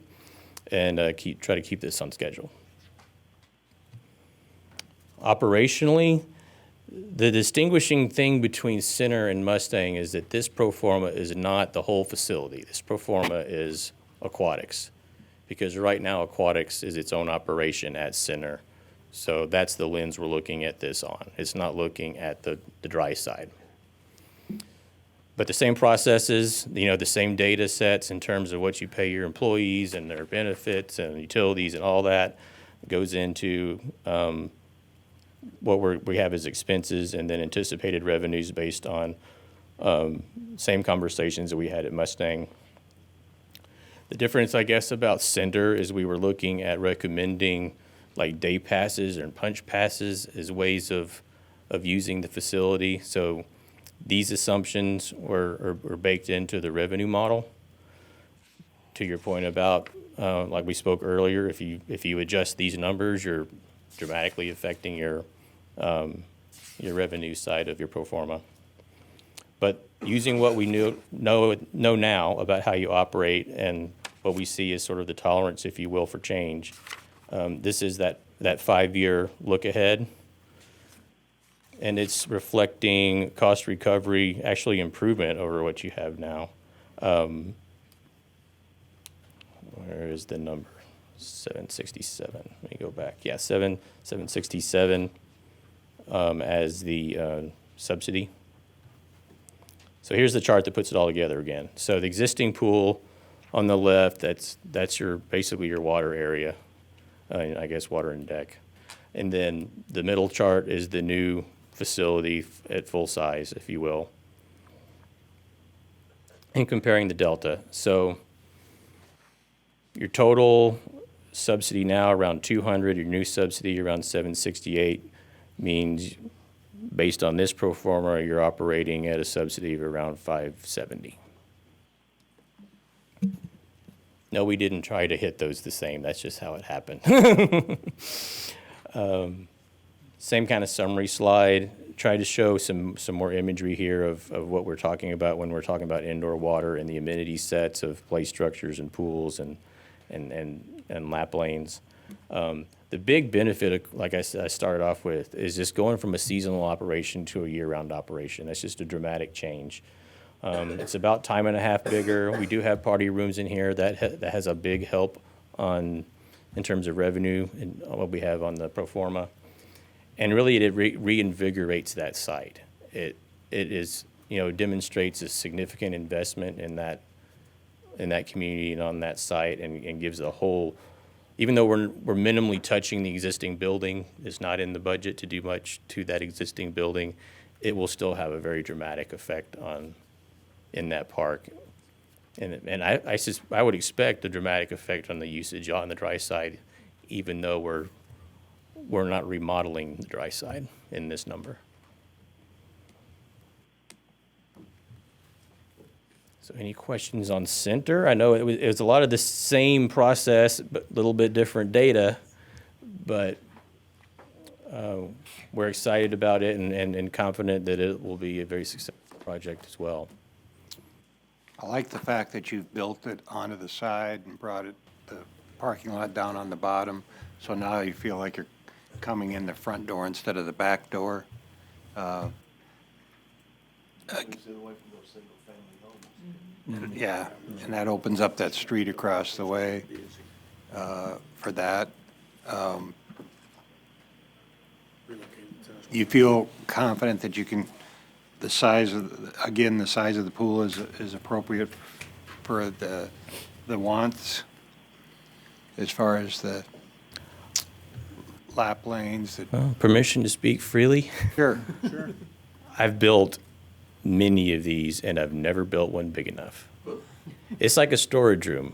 and try to keep this on schedule. Operationally, the distinguishing thing between Center and Mustang is that this pro forma is not the whole facility. This pro forma is Aquatics, because right now Aquatics is its own operation at Center. So that's the lens we're looking at this on. It's not looking at the dry side. But the same processes, you know, the same data sets in terms of what you pay your employees and their benefits and utilities and all that goes into what we have as expenses and then anticipated revenues based on same conversations that we had at Mustang. The difference, I guess, about Center is we were looking at recommending like day passes and punch passes as ways of using the facility. So these assumptions are baked into the revenue model. To your point about, like we spoke earlier, if you adjust these numbers, you're dramatically affecting your revenue side of your pro forma. But using what we know now about how you operate and what we see as sort of the tolerance, if you will, for change, this is that 5-year look ahead. And it's reflecting cost recovery, actually improvement over what you have now. Where is the number? 767. Let me go back. Yeah, 767 as the subsidy. So here's the chart that puts it all together again. So the existing pool on the left, that's your basically your water area, I guess water and deck. And then the middle chart is the new facility at full size, if you will, and comparing the delta. So your total subsidy now around 200, your new subsidy around 768 means based on this pro forma, you're operating at a subsidy of around 570. No, we didn't try to hit those the same. That's just how it happened. Same kind of summary slide. Try to show some more imagery here of what we're talking about when we're talking about indoor water and the amenity sets of play structures and pools and lap lanes. The big benefit, like I started off with, is just going from a seasonal operation to a year-round operation. That's just a dramatic change. It's about time and a half bigger. We do have party rooms in here. That has a big help in terms of revenue and what we have on the pro forma. And really, it reinvigorates that site. It is, demonstrates a significant investment in that community and on that site, and gives the whole. Even though we're minimally touching the existing building, it's not in the budget to do much to that existing building. It will still have a very dramatic effect in that park, and I would expect a dramatic effect on the usage on the dry side, even though we're not remodeling the dry side in this number. So any questions on center? I know it was a lot of the same process, but a little bit different data, but we're excited about it and confident that it will be a very successful project as well. I like the fact that you've built it onto the side and brought the parking lot down on the bottom. So now you feel like you're coming in the front door instead of the back door. Yeah, and that opens up that street across the way for that. You feel confident that you can, the size of, again, the size of the pool is appropriate for the wants as far as the lap lanes? Permission to speak freely? Sure. I've built many of these, and I've never built one big enough. It's like a storage room.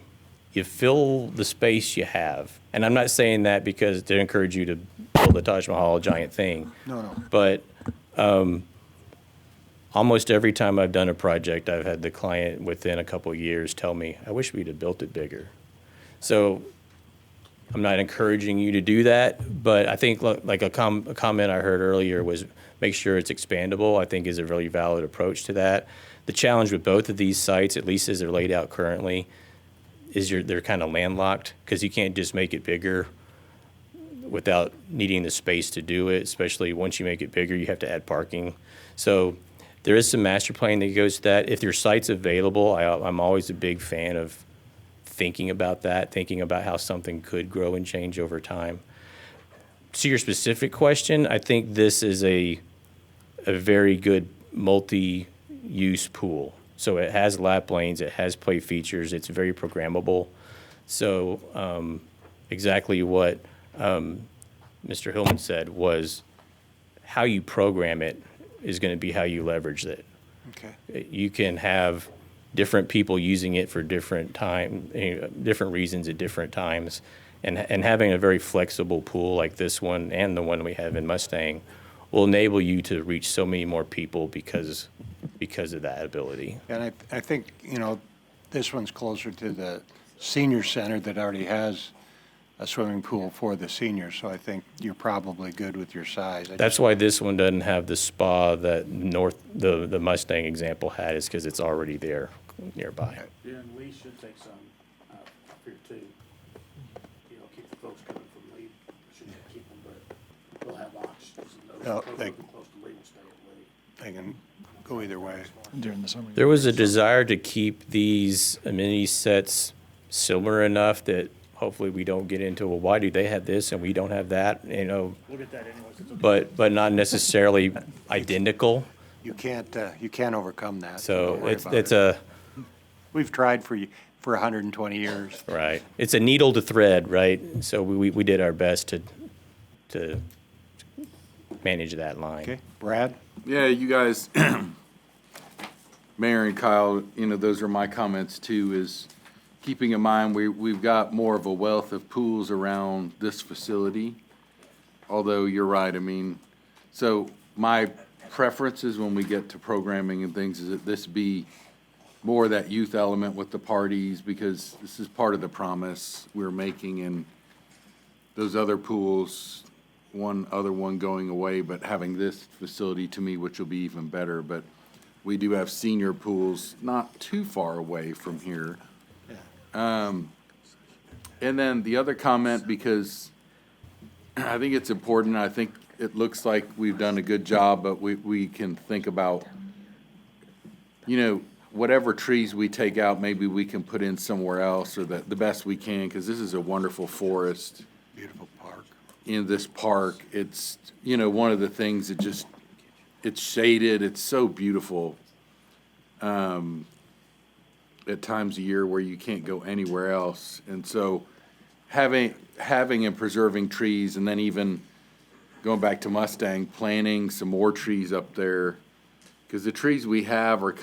You fill the space you have. And I'm not saying that because to encourage you to build the Taj Mahal giant thing. No. But almost every time I've done a project, I've had the client within a couple of years tell me, I wish we'd have built it bigger. So I'm not encouraging you to do that, but I think like a comment I heard earlier was make sure it's expandable, I think is a really valid approach to that. The challenge with both of these sites, at least as they're laid out currently, is they're kind of landlocked because you can't just make it bigger without needing the space to do it, especially once you make it bigger, you have to add parking. So there is some master planning that goes to that. If your site's available, I'm always a big fan of thinking about that, thinking about how something could grow and change over time. To your specific question, I think this is a very good multi-use pool. So it has lap lanes, it has play features, it's very programmable. So exactly what Mr. Hillman said was how you program it is going to be how you leverage it. Okay. You can have different people using it for different different reasons at different times. And having a very flexible pool like this one and the one we have in Mustang will enable you to reach so many more people because of that ability. And I think, this one's closer to the senior center that already has a swimming pool for the seniors, so I think you're probably good with your size. That's why this one doesn't have the spa that the Mustang example had, is because it's already there nearby. Yeah, and we should take some up here too. Keep the folks coming from Lee, shouldn't keep them, but we'll have options. No, Those they- close to Lee will stay at Lee. They can go either way. During the summer. There was a desire to keep these amenity sets similar enough that hopefully we don't get into, well, why do they have this and we don't have that, We'll get that anyways. It's okay. but not necessarily identical. You can't overcome that. So don't worry it's about it. We've tried for 120 years. Right. It's a needle to thread, right? So we did our best to manage that line. Okay, Brad? Yeah, you guys, Mayor and Kyle, those are my comments too, is keeping in mind, we've got more of a wealth of pools around this facility. Although you're right, so my preference is when we get to programming and things, is that this be more that youth element with the parties, because this is part of the promise we're making, and those other pools, one other one going away, but having this facility to me, which will be even better. But we do have senior pools not too far away from here. And then the other comment, because I think it's important, I think it looks like we've done a good job, but we can think about, whatever trees we take out, maybe we can put in somewhere else, or the best we can, because this is a wonderful forest. Beautiful park. In this park, it's, one of the things that just, it's shaded, it's so beautiful. At times of year where you can't go anywhere else. And so having and preserving trees, and then even going back to Mustang, planting some more trees up there, because the trees we have are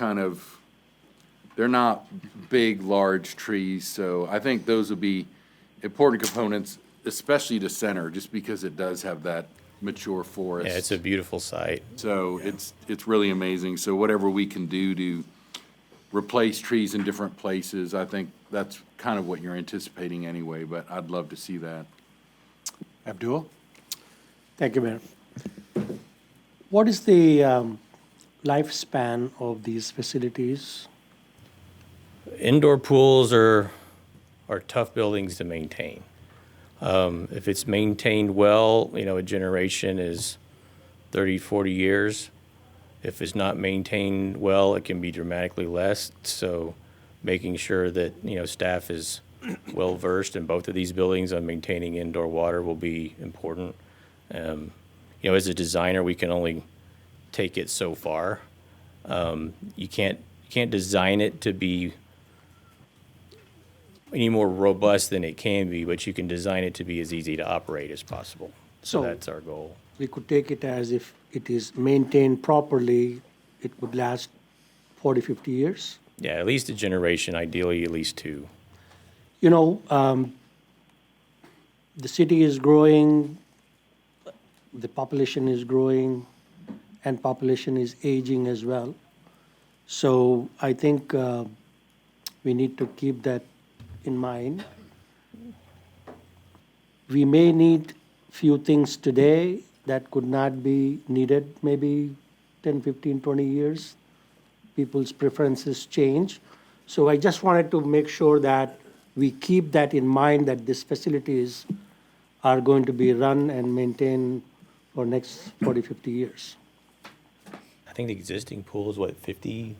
they're not big, large trees. So I think those would be important components, especially to center, just because it does have that mature forest. Yeah, it's a beautiful site. So it's really amazing. So whatever we can do to replace trees in different places. I think that's kind of what you're anticipating anyway, but I'd love to see that. Abdul? Thank you, Mayor. What is the lifespan of these facilities? Indoor pools are tough buildings to maintain. If it's maintained well, a generation is 30, 40 years. If it's not maintained well, it can be dramatically less. So making sure that, staff is well-versed in both of these buildings on maintaining indoor water will be important. As a designer, we can only take it so far. You can't design it to be any more robust than it can be, but you can design it to be as easy to operate as possible. So So- that's our goal. We could take it as if it is maintained properly, it would last 40, 50 years. Yeah, at least a generation, ideally at least two. The city is growing, the population is growing, and population is aging as well. So I think we need to keep that in mind. We may need few things today that could not be needed maybe 10, 15, 20 years. People's preferences change. So I just wanted to make sure that we keep that in mind, that these facilities are going to be run and maintained for next 40, 50 years. I think the existing pool is what, 50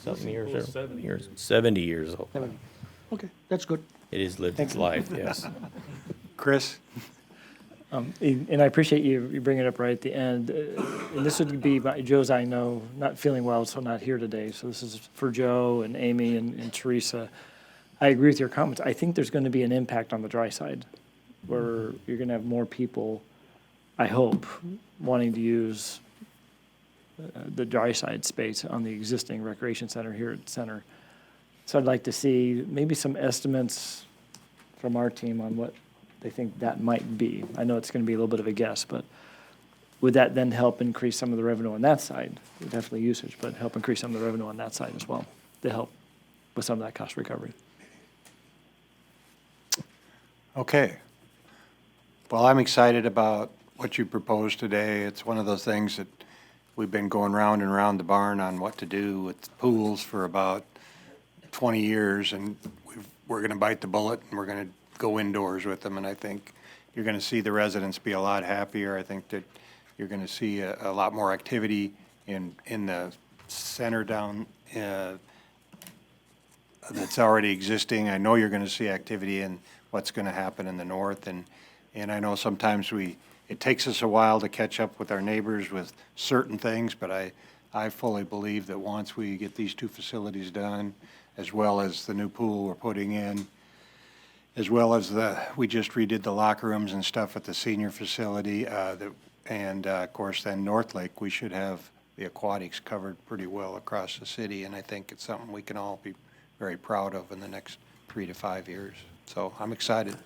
something years? pool is or- 70 years? 70 years old. Okay, that's good. It has lived Thank its you. life, yes. Chris? And I appreciate you bringing it up right at the end. And this would be Joe's, I know, not feeling well, so not here today. So this is for Joe and Amy and Teresa. I agree with your comments. I think there's going to be an impact on the dry side where you're going to have more people, I hope, wanting to use the dry side space on the existing recreation center here at the center. So I'd like to see maybe some estimates from our team on what they think that might be. I know it's going to be a little bit of a guess, but would that then help increase some of the revenue on that side? Definitely usage, but help increase some of the revenue on that side as well to help with some of that cost recovery. Okay. Well, I'm excited about what you proposed today. It's one of those things that we've been going round and round the barn on what to do with pools for about 20 years, and we're going to bite the bullet, and we're going to go indoors with them, and I think you're going to see the residents be a lot happier. I think that you're going to see a lot more activity in the center down that's already existing. I know you're going to see activity in what's going to happen in the north, and I know sometimes it takes us a while to catch up with our neighbors with certain things, but I fully believe that once we get these two facilities done, as well as the new pool we're putting in, as well as we just redid the locker rooms and stuff at the senior facility, and of course then North Lake, we should have the aquatics covered pretty well across the city, and I think it's something we can all be very proud of in the next 3 to 5 years. So I'm excited.